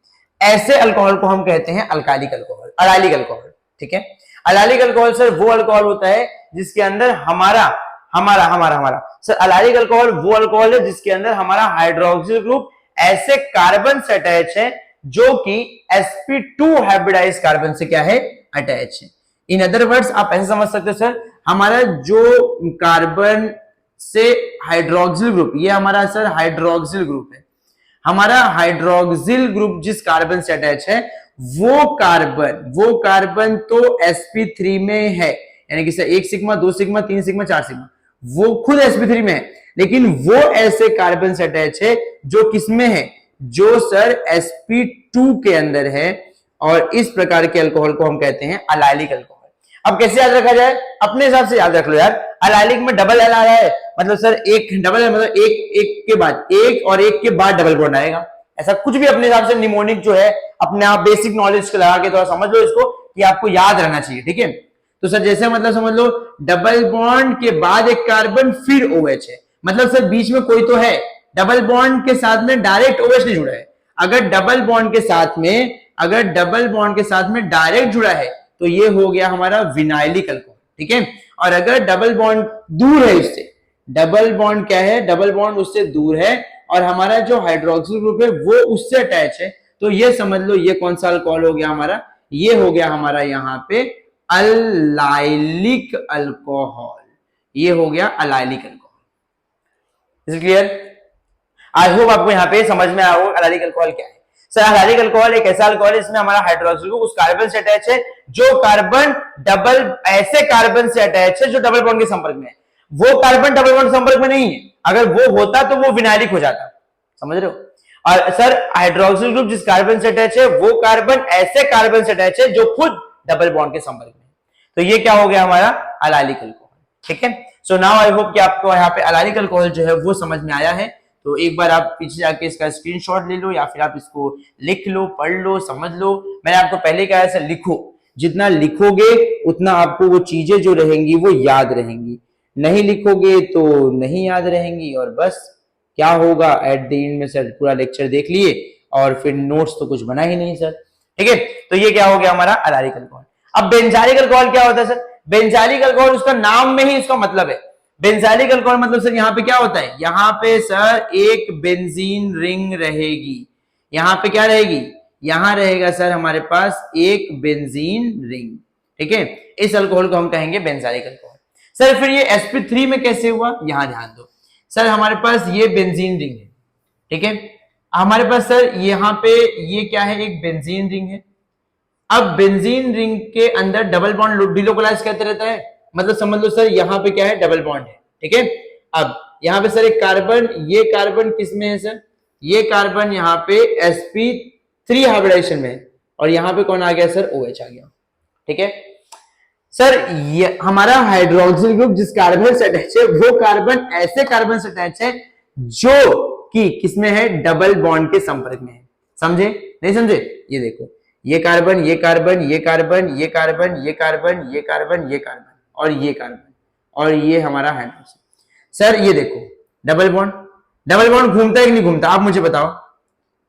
ऐसे अल्कोहल को हम कहते हैं अल्काइलिक अल्कोहल, अलाइलिक अल्कोहल। ठीक है, अलाइलिक अल्कोहल सर वो अल्कोहल होता है जिसके अंदर हमारा सर, अलाइलिक अल्कोहल वो अल्कोहल है जिसके अंदर हमारा हाइड्रोक्सिल ग्रुप ऐसे कार्बन से अटैच है जो कि sp2 हाइब्रिडाइज कार्बन से क्या है, अटैच है। इन अदर वर्ड्स आप ऐसे समझ सकते हो सर, हमारा जो कार्बन से हाइड्रोक्सिल ग्रुप, ये हमारा सर हाइड्रोक्सिल ग्रुप है, हमारा हाइड्रोक्सिल ग्रुप जिस कार्बन से अटैच है वो कार्बन तो sp3 में है, यानी कि sir 1 sigma 2 sigma 3 sigma 4 sigma, वो खुद sp3 में है, लेकिन वो ऐसे कार्बन से अटैच है जो किसमें है, जो सर sp2 के अंदर है। और इस प्रकार के अल्कोहल को हम कहते हैं अलाइलिक अल्कोहल। अब कैसे याद रखा जाए, अपने हिसाब से याद रख लो यार। अलाइलिक में डबल एल आ रहा है, मतलब सर एक डबल एल मतलब एक के बाद एक और एक के बाद डबल बॉन्ड आएगा, ऐसा कुछ भी अपने हिसाब से निमोनिक जो है अपने आप बेसिक नॉलेज लगा के थोड़ा समझ लो इसको कि आपको याद रहना चाहिए। ठीक है, तो सर जैसे मतलब समझ लो डबल बॉन्ड के बाद एक कार्बन फिर OH है, मतलब सर बीच में कोई तो है, डबल बॉन्ड के साथ में डायरेक्ट OH नहीं जुड़ा है। अगर डबल बॉन्ड के साथ में डायरेक्ट जुड़ा है तो ये हो गया हमारा विनाइलिक अल्कोहल। ठीक है, और अगर डबल बॉन्ड दूर है उससे, डबल बॉन्ड क्या है, डबल बॉन्ड उससे दूर है और हमारा जो हाइड्रोक्सिल ग्रुप है वो उससे अटैच है, तो ये समझ लो ये कौन सा अल्कोहल हो गया हमारा, ये हो गया हमारा यहाँ पे अलाइलिक अल्कोहल, ये हो गया allylic alcohol. Is clear? I hope आपको यहाँ पे समझ में आया होगा अलाइलिक अल्कोहल क्या है। सर अलाइलिक अल्कोहल एक ऐसा अल्कोहल है जिसमें हमारा हाइड्रोक्सिल ग्रुप उस कार्बन से अटैच है जो कार्बन ऐसे कार्बन से अटैच है जो डबल बॉन्ड के संपर्क में है। वो कार्बन डबल बॉन्ड संपर्क में नहीं है, अगर वो होता तो वो विनाइलिक हो जाता, समझ रहे हो। और सर हाइड्रोक्सिल ग्रुप जिस कार्बन से अटैच है वो कार्बन ऐसे कार्बन से अटैच है जो खुद डबल बॉन्ड के संपर्क में, तो ये क्या हो गया हमारा अलाइलिक अल्कोहल। ठीक है, सो नाउ आई होप कि आपको यहाँ पे अलाइलिक अल्कोहल जो है वो समझ में आया है। तो एक बार आप पीछे जाके इसका स्क्रीनशॉट ले लो या फिर आप इसको लिख लो, पढ़ लो, समझ लो। मैंने आपको पहले कहा है लिखो, जितना लिखोगे उतना आपको वो चीजें जो रहेंगी वो याद रहेंगी, नहीं लिखोगे तो नहीं याद रहेंगी और बस क्या होगा एट द एंड में सर पूरा लेक्चर देख लिए और फिर नोट्स तो कुछ बना ही नहीं सर। ठीक है, तो ये क्या हो गया हमारा अलाइलिक अल्कोहल। अब बेंजाइलिक अल्कोहल क्या होता है सर, बेंजाइलिक अल्कोहल उसका नाम में ही इसका मतलब है। बेंजाइलिक अल्कोहल मतलब सर यहाँ पे क्या होता है, यहाँ पे सर एक बेंजीन रिंग रहेगी, यहाँ पे क्या रहेगी, यहाँ रहेगा सर हमारे पास एक बेंजीन रिंग। ठीक है, इस अल्कोहल को हम कहेंगे बेंजाइलिक अल्कोहल। सर फिर ये sp3 में कैसे हुआ, यहां ध्यान दो सर, हमारे पास ये बेंजीन रिंग है। ठीक है, हमारे पास सर यहाँ पे ये क्या है, एक बेंजीन रिंग है। अब बेंजीन रिंग के अंदर डबल बॉन्ड डिलोकलाइज करते रहता है, मतलब समझ लो सर यहाँ पे क्या है, डबल बॉन्ड है। ठीक है, अब यहाँ पे सर एक कार्बन, ये कार्बन किसमें है सर, ये कार्बन यहाँ पे sp3 हाइब्रिडाइजेशन में है और यहाँ पे कौन आ गया सर, OH आ गया। ठीक है सर, ये हमारा हाइड्रोक्सिल ग्रुप जिस कार्बन से अटैच है वो कार्बन ऐसे कार्बन से अटैच है जो कि किसमें है, डबल बॉन्ड के संपर्क में है। समझे नहीं समझे, ये देखो ये कार्बन, ये कार्बन, ये कार्बन, ये कार्बन, ये कार्बन, ये कार्बन, ये कार्बन और ये कार्बन और ये हमारा हाइड्रोक्सिल। सर ये देखो डबल बॉन्ड, डबल बॉन्ड घूमता है कि नहीं घूमता, आप मुझे बताओ।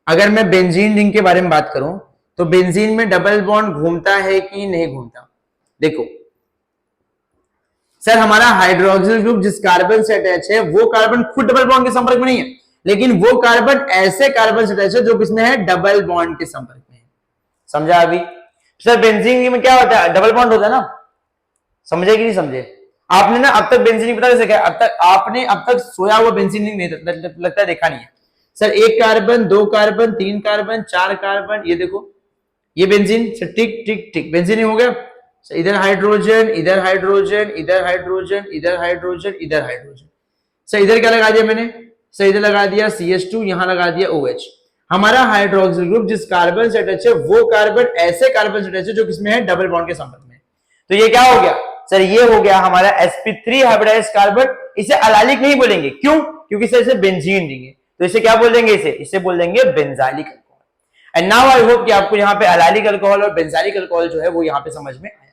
अगर मैं बेंजीन रिंग के बारे में बात करूं तो बेंजीन में डबल बॉन्ड घूमता है कि नहीं घूमता। देखो सर हमारा हाइड्रोक्सिल ग्रुप जिस कार्बन से अटैच है वो कार्बन खुद डबल बॉन्ड के संपर्क में नहीं है, लेकिन वो कार्बन ऐसे कार्बन से अटैच है जो किसमें है, डबल बॉन्ड के संपर्क में है। समझा अभी सर, बेंजीन में क्या होता है, डबल बॉन्ड होता है ना, समझे कि नहीं समझे। आपने ना अब तक बेंजीन पता कैसे, अब तक आपने अब तक सोया हुआ बेंजीन नहीं लगता देखा नहीं है सर। एक कार्बन, दो कार्बन, तीन कार्बन, चार कार्बन, ये देखो ये बेंजीन सर, टिक टिक टिक बेंजीन हो गया। इधर हाइड्रोजन, इधर हाइड्रोजन, इधर हाइड्रोजन, इधर हाइड्रोजन, इधर हाइड्रोजन। सर इधर क्या लगा दिया मैंने, सर इधर लगा दिया CH2, यहां लगा दिया OH। हमारा हाइड्रोक्सिल ग्रुप जिस कार्बन से अटैच है वो कार्बन ऐसे कार्बन से अटैच है जो किसमें है, डबल बॉन्ड के संपर्क में। तो ये क्या हो गया सर, ये हो गया हमारा sp3 हाइब्रिडाइज्ड कार्बन। इसे अलाइलिक नहीं बोलेंगे, क्यों, क्योंकि सर इसे बेंजीन देंगे, तो इसे क्या बोल देंगे, इसे बोल देंगे benzylic alcohol. And now I hope कि आपको यहाँ पे अलाइलिक अल्कोहल और बेंजाइलिक अल्कोहल जो है वो यहाँ पे समझ में आया है।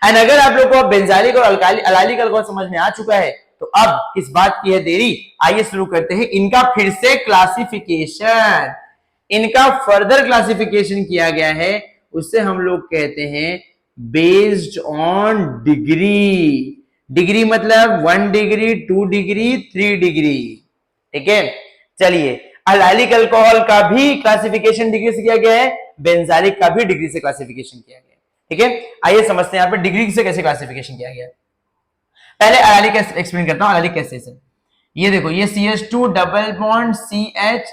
एंड अगर आप लोग को बेंजाइलिक और अलाइलिक अल्कोहल समझ में आ चुका है तो अब किस बात की है देरी, आइए शुरू करते हैं इनका फिर से क्लासिफिकेशन। इनका फर्दर क्लासिफिकेशन किया गया है, उससे हम लोग कहते हैं बेस्ड ऑन डिग्री। डिग्री मतलब 1 डिग्री, 2 डिग्री, 3 डिग्री। ठीक है, चलिए अलाइलिक अल्कोहल का भी क्लासिफिकेशन डिग्री से किया गया है, बेंजाइलिक का भी डिग्री से क्लासिफिकेशन किया गया है। ठीक है, आइए समझते हैं यहाँ पे डिग्री से कैसे क्लासिफिकेशन किया गया है। पहले अलाइलिक एक्सप्लेन करता हूं, अलाइलिक कैसे सर। ये देखो ये CH2 double bond CH,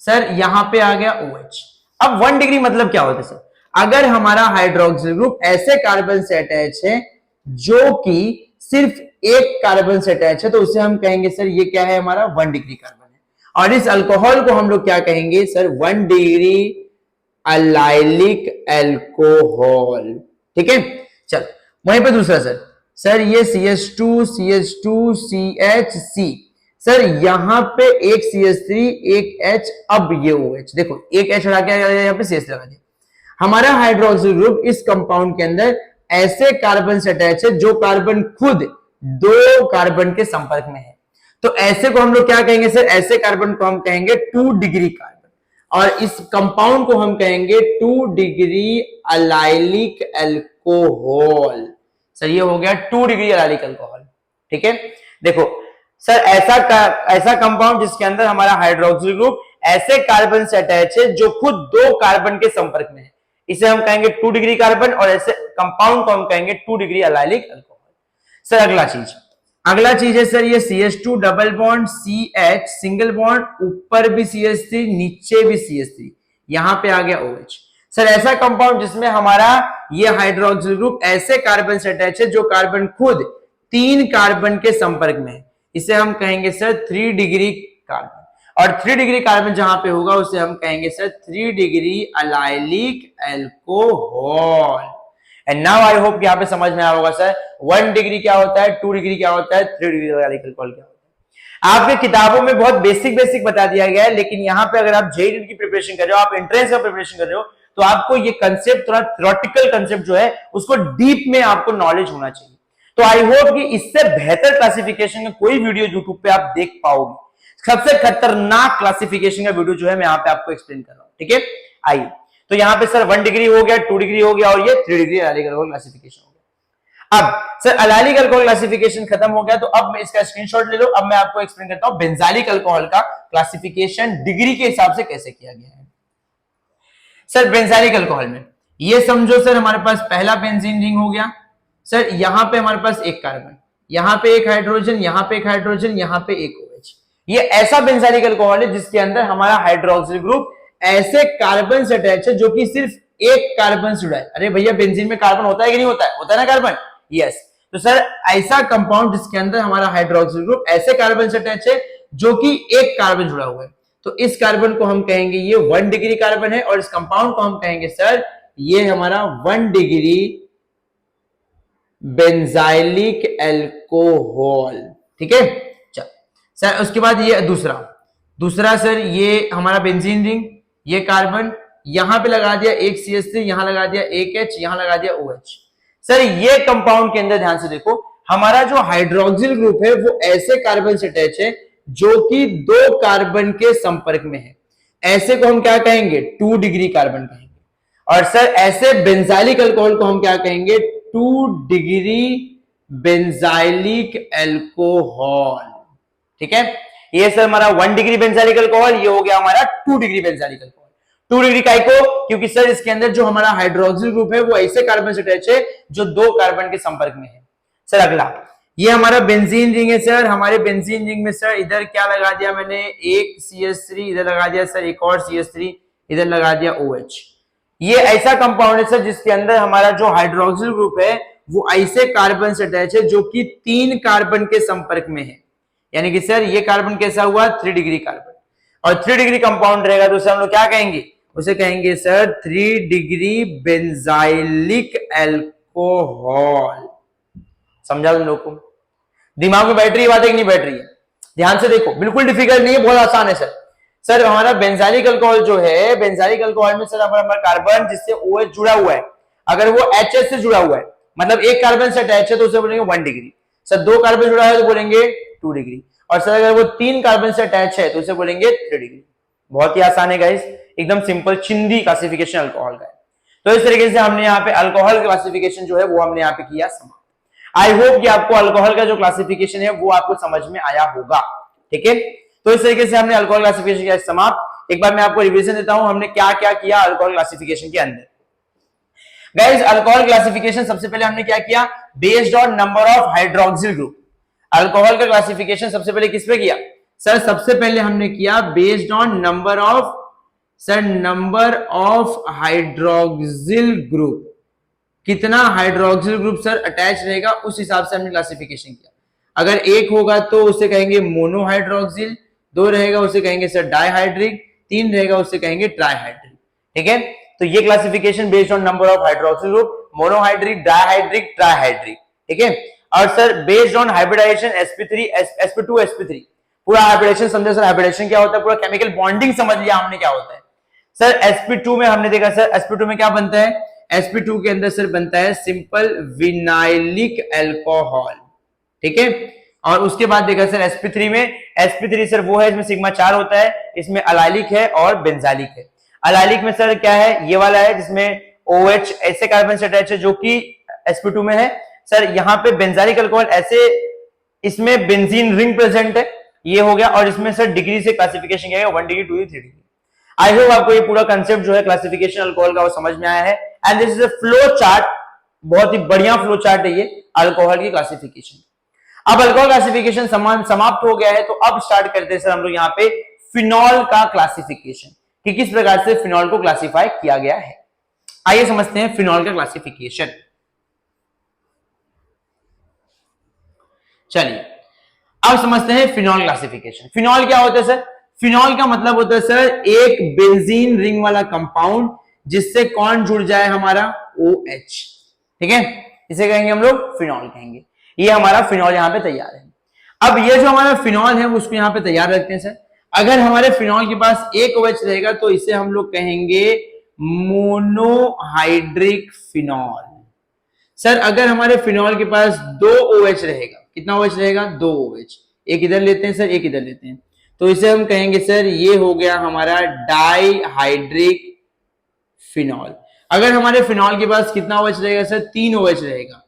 sir यहां पे आ गया OH। अब 1 डिग्री मतलब क्या होता है सर, अगर हमारा हाइड्रोक्सिल ग्रुप ऐसे कार्बन से अटैच है जो कि सिर्फ एक कार्बन से अटैच है तो उसे हम कहेंगे सर ये क्या है, हमारा 1 डिग्री कार्बन है। और इस अल्कोहल को हम लोग क्या कहेंगे सर, 1 डिग्री अलाइलिक अल्कोहल। ठीक है, चल वहीं पे दूसरा सर ये CH2 CH2CHC, सर यहां पे एक CH3 एक H, अब ये OH। देखो एक H हटा के यहाँ पे CH लगा दिया। हमारा हाइड्रोक्सिल ग्रुप इस कंपाउंड के अंदर ऐसे कार्बन से अटैच है जो कार्बन खुद दो कार्बन के संपर्क में है, तो ऐसे को हम लोग क्या कहेंगे सर, ऐसे कार्बन को हम कहेंगे 2 डिग्री कार्बन और इस कंपाउंड को हम कहेंगे 2 डिग्री अलाइलिक अल्कोहल। सर ये हो गया 2 डिग्री अलाइलिक अल्कोहल। ठीक है, देखो सर ऐसा कंपाउंड जिसके अंदर हमारा हाइड्रोक्सिल ग्रुप ऐसे कार्बन से अटैच है जो खुद दो कार्बन के संपर्क में है, इसे हम कहेंगे 2 डिग्री कार्बन और ऐसे कंपाउंड को हम कहेंगे 2 डिग्री अलाइलिक अल्कोहल। सर अगला चीज है सर ये CH2 double bond CH single bond, ऊपर भी CH3 नीचे भी CH3, यहां पे आ गया OH। सर ऐसा कंपाउंड जिसमें हमारा ये हाइड्रोक्सिल ग्रुप ऐसे कार्बन से अटैच है जो कार्बन खुद 3 कार्बन के संपर्क में है, इसे हम कहेंगे सर 3 डिग्री कार्बन। और 3 डिग्री कार्बन जहां पे होगा उसे हम कहेंगे sir 3 degree allylic alcohol. And now I hope कि यहाँ पे समझ में आया होगा सर 1 डिग्री क्या होता है, 2 डिग्री क्या होता है, 3 डिग्री अलाइलिक अल्कोहल क्या होता है। आपके किताबों में बहुत बेसिक बता दिया गया है, लेकिन यहाँ पे अगर आप जेईई की प्रिपरेशन कर रहे हो, आप एंट्रेंस का प्रिपरेशन कर रहे हो, तो आपको ये कंसेप्ट, थोड़ा थ्योरेटिकल कंसेप्ट जो है उसको डीप में आपको नॉलेज होना चाहिए। तो आई होप कि इससे बेहतर क्लासिफिकेशन का कोई वीडियो यूट्यूब पे आप देख पाओगे। सबसे खतरनाक क्लासिफिकेशन का वीडियो जो है मैं यहाँ पे आपको एक्सप्लेन कर रहा हूँ। ठीक है, आइए तो यहाँ पे सर 1 डिग्री हो गया, 2 डिग्री हो गया और ये 3 डिग्री अलाइलिक अल्कोहल क्लासिफिकेशन हो गया। अब सर अलाइलिक अल्कोहल क्लासिफिकेशन खत्म हो गया, तो अब मैं इसका स्क्रीनशॉट ले लो। अब मैं आपको एक्सप्लेन करता हूँ बेंजाइलिक अल्कोहल का क्लासिफिकेशन डिग्री के हिसाब से कैसे किया गया है। सर बेंजाइलिक अल्कोहल में ये समझो सर हमारे पास पहला बेंजीन रिंग हो गया। सर यहां पे हमारे पास एक कार्बन, यहां पे एक हाइड्रोजन, यहां पे एक हाइड्रोजन, यहां पे एक OH। ये ऐसा बेंजाइलिक अल्कोहल है जिसके अंदर हमारा हाइड्रोक्सिल ग्रुप ऐसे कार्बन से अटैच है जो कि सिर्फ एक कार्बन से जुड़ा है। अरे भैया बेंजीन में कार्बन होता है कि नहीं होता है, होता है ना कार्बन, यस। तो सर ऐसा कंपाउंड जिसके अंदर हमारा हाइड्रोक्सिल ग्रुप ऐसे कार्बन से अटैच है जो कि एक कार्बन जुड़ा हुआ है, तो इस कार्बन को हम कहेंगे ये 1 डिग्री कार्बन है, और इस कंपाउंड को हम कहेंगे सर ये हमारा 1 डिग्री बेंजाइलिक एल्कोहल। ठीक है, चल सर उसके बाद ये दूसरा सर ये हमारा बेंजीन रिंग, ये कार्बन यहां पे लगा दिया एक CH3, यहां लगा दिया एक H, यहां लगा दिया OH। सर ये कंपाउंड के अंदर ध्यान से देखो हमारा जो हाइड्रोक्सिल ग्रुप है वो ऐसे कार्बन से अटैच है जो कि 2 कार्बन के संपर्क में है, ऐसे को हम क्या कहेंगे 2 डिग्री कार्बन कहेंगे। और सर ऐसे बेंजाइलिक अल्कोहल को हम क्या कहेंगे 2 डिग्री बेंजाइलिक एल्कोहल। ठीक है, ये सर हमारा 1 डिग्री बेंजाइलिक अल्कोहल, ये हो गया हमारा 2 डिग्री बेंजाइलिक अल्कोहल। 2 डिग्री काय को, क्योंकि सर इसके अंदर जो हमारा हाइड्रोक्सिल ग्रुप है वो ऐसे कार्बन से अटैच है जो 2 कार्बन के संपर्क में है। सर अगला ये हमारा बेंजीन रिंग है सर, हमारे बेंजीन रिंग में सर इधर क्या लगा दिया मैंने एक CH3, इधर लगा दिया सर एक और CH3, इधर लगा दिया OH। ये ऐसा कंपाउंड है सर जिसके अंदर हमारा जो हाइड्रोक्सिल ग्रुप है वो ऐसे कार्बन से अटैच है जो कि 3 कार्बन के संपर्क में है, यानी कि सर ये कार्बन कैसा हुआ 3 डिग्री कार्बन, और 3 डिग्री कंपाउंड रहेगा तो उसे हम लोग क्या कहेंगे, उसे कहेंगे सर 3 डिग्री बेंजाइलिक एल्कोहल। समझा तुम लोग को? दिमाग में बैठ रही है बात है कि नहीं बैठ रही है? ध्यान से देखो, बिल्कुल डिफिकल्ट नहीं है, बहुत आसान है सर। सर हमारा बेंजाइलिक अल्कोहल जो है, बेंजाइलिक अल्कोहल में सर हमारा कार्बन जिससे OH जुड़ा हुआ है, अगर वो HH से जुड़ा हुआ है मतलब एक कार्बन से अटैच है तो उसे बोलेंगे 1 डिग्री। सर 2 कार्बन जुड़ा है तो बोलेंगे 2 डिग्री, और सर अगर वो 3 कार्बन से अटैच है तो उसे बोलेंगे 3 डिग्री। बहुत ही आसान है गाइस, एकदम सिंपल चिंदी क्लासिफिकेशन अल्कोहल का है। तो इस तरीके से हमने यहाँ पे अल्कोहल क्लासिफिकेशन जो है वो हमने यहाँ पे किया समाप्त। आई होप कि आपको अल्कोहल का जो क्लासिफिकेशन है वो आपको समझ में आया होगा। ठीक है, तो इस तरीके से हमने अल्कोहल क्लासिफिकेशन किया समाप्त। एक बार मैं आपको रिवीजन देता हूं हमने क्या क्या किया अल्कोहल क्लासिफिकेशन के अंदर। गाइस अल्कोहल क्लासिफिकेशन सबसे पहले हमने क्या किया, based on number of hydroxyl group. Alcohol का क्लासिफिकेशन सबसे पहले किस पे किया सर, सबसे पहले हमने किया based on number of hydroxyl group, कितना हाइड्रोक्सिल ग्रुप सर अटैच रहेगा उस हिसाब से हमने क्लासिफिकेशन किया। अगर 1 होगा तो उसे कहेंगे मोनोहाइड्रोक्सिल, 2 रहेगा उसे कहेंगे सर डाइहाइड्रिक, 3 रहेगा उसे कहेंगे ट्राइहाइड्रिक। ठीक है, तो ये classification based on number of hydroxyl group, monohydric, dihydric, trihydric. ठीक है, और sir based on hybridisation sp3 sp2 sp3, पूरा हाइब्रिडेशन समझे सर, हाइब्रिडेशन क्या होता है, पूरा केमिकल बॉन्डिंग समझ लिया हमने क्या होता है। सर sp2 में हमने देखा सर sp2 में क्या बनता है, sp2 के अंदर सर बनता है सिंपल विनाइलिक एल्कोहल। ठीक है, और उसके बाद देखा सर sp3 में, sp3 सर वो है इसमें सिग्मा 4 होता है, इसमें अलाइलिक है और बेंजालिक है। अलाइलिक में सर क्या है, ये वाला है जिसमें OH ऐसे कार्बन से अटैच है जो कि sp2 में है। सर यहाँ पे बेंजालिक अल्कोहल ऐसे, इसमें बेंजीन रिंग प्रेजेंट है, ये हो गया, और इसमें सर डिग्री से क्लासिफिकेशन किया गया 1 degree 2 degree 3 degree. I hope आपको ये पूरा कंसेप्ट जो है क्लासिफिकेशन अल्कोहल का वो समझ में आया है। And this is a flow chart, बहुत ही बढ़िया फ्लो चार्ट है ये अल्कोहल की क्लासिफिकेशन। अब अल्कोहल क्लासिफिकेशन समाप्त हो गया है, तो अब स्टार्ट करते हैं सर हम लोग यहाँ पे फिनॉल का क्लासिफिकेशन, कि किस प्रकार से फिनॉल को क्लासिफाई किया गया है। आइए समझते हैं फिनॉल का क्लासिफिकेशन। चलिए अब समझते हैं फिनॉल क्लासिफिकेशन। फिनॉल क्या होता है सर, फिनॉल का मतलब होता है सर एक बेंजीन रिंग वाला कंपाउंड जिससे कौन जुड़ जाए हमारा OH। ठीक है, इसे कहेंगे हम लोग फिनॉल कहेंगे। ये हमारा फिनॉल यहाँ पे तैयार है। अब ये जो हमारा फिनॉल है उसको यहाँ पे तैयार रखते हैं सर। अगर हमारे फिनॉल के पास एक OH रहेगा तो इसे हम लोग कहेंगे मोनोहाइड्रिक फिनॉल। सर अगर हमारे फिनॉल के पास 2 OH रहेगा, कितना OH रहेगा 2 OH, एक इधर लेते हैं सर एक इधर लेते हैं, तो इसे हम कहेंगे सर ये हो गया हमारा डाइहाइड्रिक फिनॉल। अगर हमारे फिनॉल के पास कितना OH रहेगा सर 3 OH रहेगा,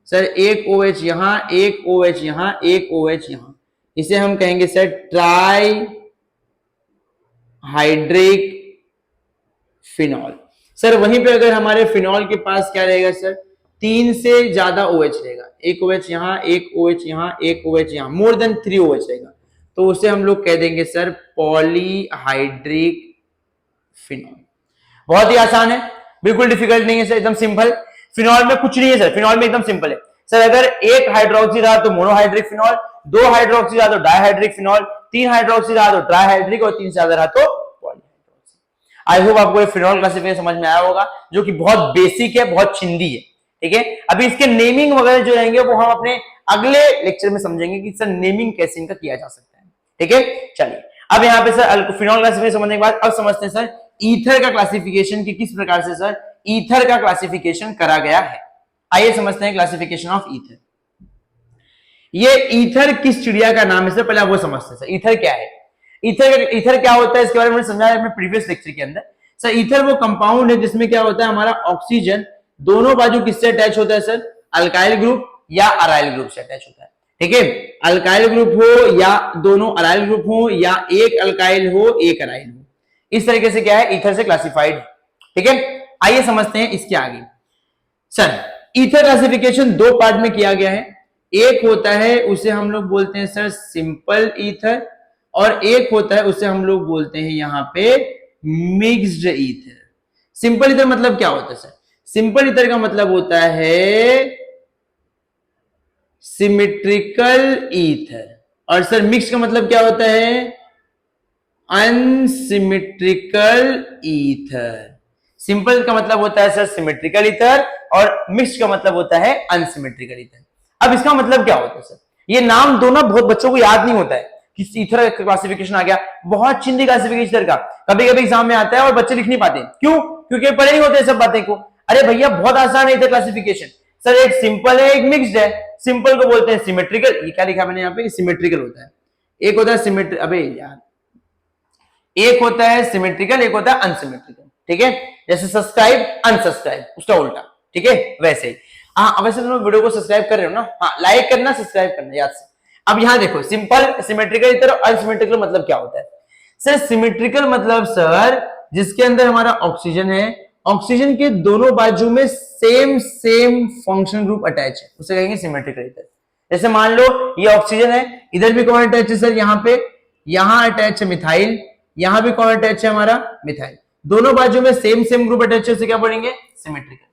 सर एक OH यहां, एक OH यहां, एक OH यहां, इसे हम कहेंगे sir try hydric phenol. Sir वहीं पे अगर हमारे फिनॉल के पास क्या रहेगा सर 3 से ज्यादा OH रहेगा, एक OH यहां, एक OH यहां, एक OH यहां, मोर देन 3 OH रहेगा, तो उसे हम लोग कह देंगे सर पॉलीहाइड्रिक फिनॉल। बहुत ही आसान है, बिल्कुल डिफिकल्ट नहीं है सर, एकदम सिंपल। फिनॉल में कुछ नहीं है सर, फिनॉल में एकदम सिंपल है। सर अगर एक हाइड्रोक्सी रहा तो मोनोहाइड्रिक फिनॉल, 2 हाइड्रोक्सी रहा तो डाइहाइड्रिक फिनॉल, 3 हाइड्रोक्सी रहा तो ट्राइहाइड्रिक और 3 से ज्यादा रहा तो पॉलीहाइड्रोक्सी। आई होप आपको ये फिनॉल क्लासिफिकेशन समझ में आया होगा, जो कि बहुत बेसिक है, बहुत चिंदी है। ठीक है, अभी इसके नेमिंग वगैरह जो रहेंगे वो हम अपने अगले लेक्चर में समझेंगे कि सर नेमिंग कैसे इनका किया जा सकता है। ठीक है, चलिए अब यहाँ पे सर फिनॉल क्लासिफिकेशन समझने के बाद अब समझते हैं सर ईथर का क्लासिफिकेशन कि किस प्रकार से सर ईथर का क्लासिफिकेशन करा गया है। आइए समझते हैं क्लासिफिकेशन ऑफ ईथर। ये ईथर किस चिड़िया का नाम है सर, पहले आप वो समझते हैं सर ईथर क्या है। ईथर क्या होता है इसके बारे में समझाया अपने प्रीवियस लेक्चर के अंदर। सर ईथर वो कंपाउंड है जिसमें क्या होता है, हमारा ऑक्सीजन दोनों बाजू किससे अटैच होता है सर, अल्काइल ग्रुप या अराइल ग्रुप से अटैच होता है। ठीक है, अल्काइल ग्रुप हो या दोनों अराइल ग्रुप हो या एक अल्काइल हो एक अराइल हो, इस तरीके से क्या है ईथर से क्लासिफाइड। ठीक है, आइए समझते हैं इसके आगे। सर ईथर क्लासिफिकेशन 2 पार्ट में किया गया है। एक होता है उसे हम लोग बोलते हैं सर सिंपल ईथर, और एक होता है उसे हम लोग बोलते हैं यहां पे मिक्स्ड ईथर। सिंपल ईथर मतलब क्या होता है सर, सिंपल ईथर का मतलब होता है सिमेट्रिकल ईथर, और सर मिक्स का मतलब क्या होता है, अनसिमेट्रिकल ईथर। सिंपल का मतलब होता है सर सिमेट्रिकल ईथर और मिक्स का मतलब होता है अनसिमेट्रिकल ईथर। अब इसका मतलब क्या होता है सर, ये नाम दोनों बहुत बच्चों को याद नहीं होता है कि ईथर क्लासिफिकेशन आ गया, बहुत चिंदी क्लासिफिकेशन का कभी कभी एग्जाम में आता है और बच्चे लिख नहीं पाते। क्यों? क्योंकि पढ़े नहीं होते सब बातें को। अरे भैया बहुत आसान है ईथर क्लासिफिकेशन। सर एक सिंपल है एक मिक्स्ड है। सिंपल को बोलते हैं सिमेट्रिकल, ये क्या लिखा मैंने यहाँ पे, सिमेट्रिकल होता है। एक होता है सिमेट्रिक, अबे यार, एक होता है सिमेट्रिकल एक होता है अनसिमेट्रिकल। ठीक है, जैसे सब्सक्राइब अनसब्सक्राइब उसका उल्टा। ठीक है, वैसे ही। हाँ वैसे तुम वीडियो को सब्सक्राइब कर रहे हो ना, हाँ लाइक करना सब्सक्राइब करना याद से। अब यहाँ देखो सिंपल सिमेट्रिकल ईथर और अनसिमेट्रिकल मतलब क्या होता है। सर सिमेट्रिकल मतलब सर जिसके अंदर हमारा ऑक्सीजन है, ऑक्सीजन के दोनों बाजू में सेम फंक्शन ग्रुप अटैच है, उसे कहेंगे सिमेट्रिकल ईथर। जैसे मान लो ये ऑक्सीजन है, इधर भी कौन अटैच है सर, यहाँ पे यहाँ अटैच है मिथाइल, यहाँ भी कौन अटैच है हमारा मिथाइल, दोनों बाजू में सेम ग्रुप अटैच है, उसे क्या पढ़ेंगे सिमेट्रिकल।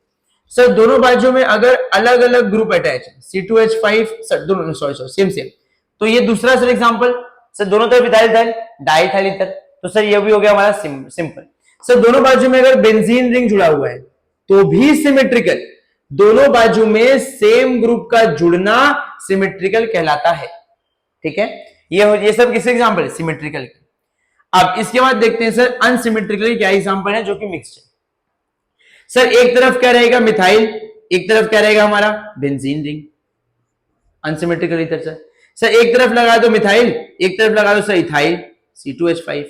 सर दोनों बाजू में अगर अलग अलग ग्रुप अटैच है C2H5 सर दोनों सॉरी सेम, तो ये दूसरा सर एग्जांपल। सर दोनों तरफ इथाइल डाइथाइल ईथर, तो सर ये भी हो गया हमारा सिंपल। सर दोनों बाजू में अगर बेंजीन रिंग जुड़ा हुआ है तो भी सिमेट्रिकल, दोनों बाजू में सेम ग्रुप का जुड़ना सिमेट्रिकल कहलाता है। ठीक है, ये सब किस एग्जांपल है, सिमेट्रिकल के। अब इसके बाद देखते हैं सर अनसिमेट्रिकल क्या एग्जांपल है जो कि मिक्स्ड है। सर एक तरफ क्या रहेगा मिथाइल, एक तरफ क्या रहेगा हमारा benzene ring, unsymmetrical ether sir. Sir एक तरफ लगा दो मिथाइल, एक तरफ लगा दो सर इथाइल C2H5,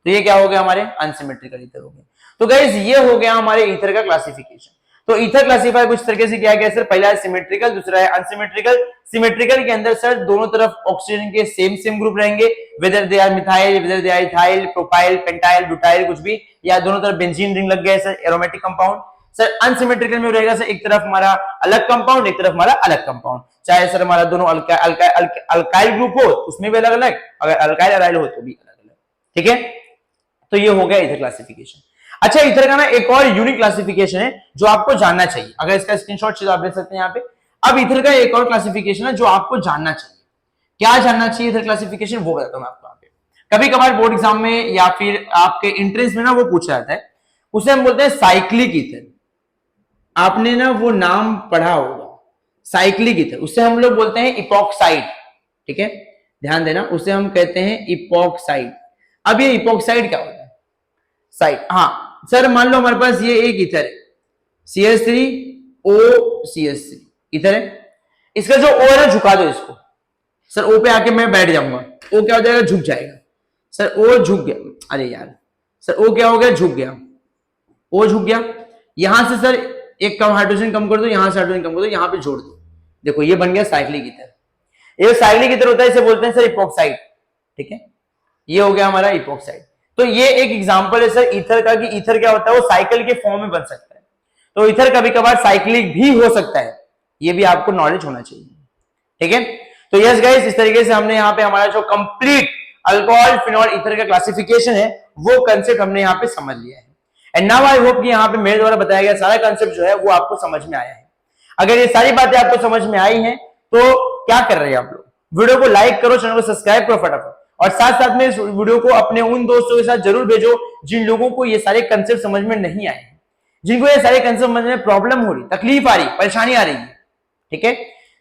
तो ये क्या हो गया हमारे अनसिमेट्रिकल ईथर हो गया। तो गाइस ये हो गया हमारे ईथर का क्लासिफिकेशन। तो ईथर क्लासिफाई कुछ तरीके से किया गया सर, पहला है सिमेट्रिकल, दूसरा है अनसिमेट्रिकल। सिमेट्रिकल के अंदर सर दोनों तरफ ऑक्सीजन के सेम ग्रुप रहेंगे, whether they are methyl, whether they are ethyl, propyl, pentyl, butyl कुछ भी, या दोनों तरफ बेंजीन रिंग लग गया है sir, aromatic compound. Sir unsymmetrical में रहेगा सर एक तरफ हमारा अलग कंपाउंड, एक तरफ हमारा अलग कंपाउंड, चाहे सर हमारा दोनों अल्काइल ग्रुप हो उसमें भी अलग अलग, अगर अल्काइल अराइल हो तो भी अलग अलग। ठीक है, तो ये हो गया ईथर क्लासिफिकेशन। अच्छा ईथर का ना एक और यूनिक क्लासिफिकेशन है जो आपको जानना चाहिए, अगर इसका स्क्रीनशॉट आप देख सकते हैं यहाँ पे। अब ईथर का एक और क्लासिफिकेशन है जो आपको जानना चाहिए। क्या जानना चाहिए ईथर क्लासिफिकेशन, वो बताता हूं मैं आपको। यहाँ पे कभी कभार बोर्ड एग्जाम में या फिर आपके एंट्रेंस में ना वो पूछा जाता है, उसे हम बोलते हैं साइक्लिक ईथर। आपने ना वो नाम पढ़ा होगा साइक्लिक ईथर, उससे हम लोग बोलते हैं इपॉक्साइड। ठीक है, ध्यान देना, उसे हम कहते हैं इपॉक्साइड। अब ये इपॉक्साइड क्या होता है, साइड, हाँ सर मान लो हमारे पास ये एक ईथर है CH3OCH3 ईथर है, इसका जो O है ना झुका दो इसको, सर O पे आके मैं बैठ जाऊंगा, O क्या हो जाएगा, झुक जाएगा। सर O झुक गया, अरे यार सर O क्या हो गया, झुक गया, O झुक गया। यहां से सर एक कम हाइड्रोजन कम कर दो, यहां से हाइड्रोजन कम कर दो, यहां पे जोड़ दो, देखो ये बन गया साइक्लिक ईथर। ये साइक्लिक ईथर होता है, इसे बोलते हैं सर इपॉक्साइड। ठीक है, ये हो गया हमारा इपॉक्साइड। तो ये एक एग्जांपल है सर ईथर का, कि ईथर क्या होता है, वो साइकिल के फॉर्म में बन सकता है। तो ईथर कभी कभार साइक्लिक भी हो सकता है, ये भी आपको नॉलेज होना चाहिए। ठीक है, तो यस गाइस इस तरीके से हमने यहाँ पे हमारा जो कंप्लीट अल्कोहल फिनॉल ईथर का क्लासिफिकेशन है वो कंसेप्ट हमने यहाँ पे समझ लिया है। एंड नाउ आई होप कि यहाँ पे मेरे द्वारा बताया गया सारा कंसेप्ट जो है वो आपको समझ में आया है। अगर ये सारी बातें आपको समझ में आई हैं तो क्या कर रहे हैं आप लोग, वीडियो को लाइक करो, चैनल को सब्सक्राइब करो फटाफट, और साथ साथ में इस वीडियो को अपने उन दोस्तों के साथ जरूर भेजो जिन लोगों को ये सारे कंसेप्ट समझ में नहीं आए, जिनको ये सारे कंसेप्ट समझ में प्रॉब्लम हो रही, तकलीफ आ रही, परेशानी आ रही है। ठीक है,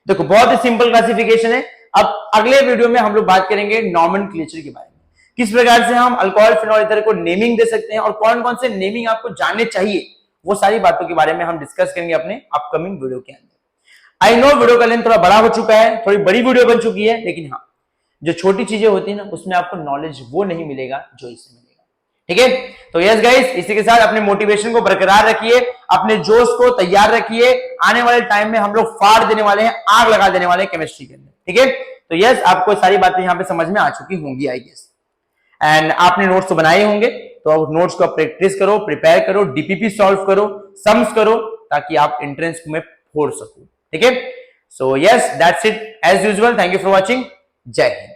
देखो बहुत ही सिंपल क्लासिफिकेशन है। अब अगले वीडियो में हम लोग बात करेंगे नॉमेनक्लेचर के बारे में, किस प्रकार से हम अल्कोहल फिनॉल ईथर को नेमिंग दे सकते हैं और कौन कौन से नेमिंग आपको जानने चाहिए, वो सारी बातों के बारे में हम डिस्कस करेंगे अपने अपकमिंग वीडियो के अंदर। आई नो वीडियो का लेंथ थोड़ा बड़ा हो चुका है, थोड़ी बड़ी वीडियो बन चुकी है, लेकिन हाँ जो छोटी चीजें होती है ना उसमें आपको नॉलेज वो नहीं मिलेगा जो इससे मिलेगा। ठीक है, तो यस गाइस, इसी के साथ अपने मोटिवेशन को बरकरार रखिए, अपने जोश को तैयार रखिए, आने वाले टाइम में हम लोग फाड़ देने वाले हैं, आग लगा देने वाले हैं केमिस्ट्री के अंदर। ठीक है, तो यस आपको सारी बातें यहाँ पे समझ में आ चुकी होंगी आई गेस, एंड आपने नोट्स तो बनाए होंगे, तो नोट्स को प्रैक्टिस करो, प्रिपेयर करो, डीपीपी सॉल्व करो, सम्स करो, ताकि आप एंट्रेंस में फोड़ सको। ठीक है, so yes that's it as usual, thank you for watching, जय हिंद।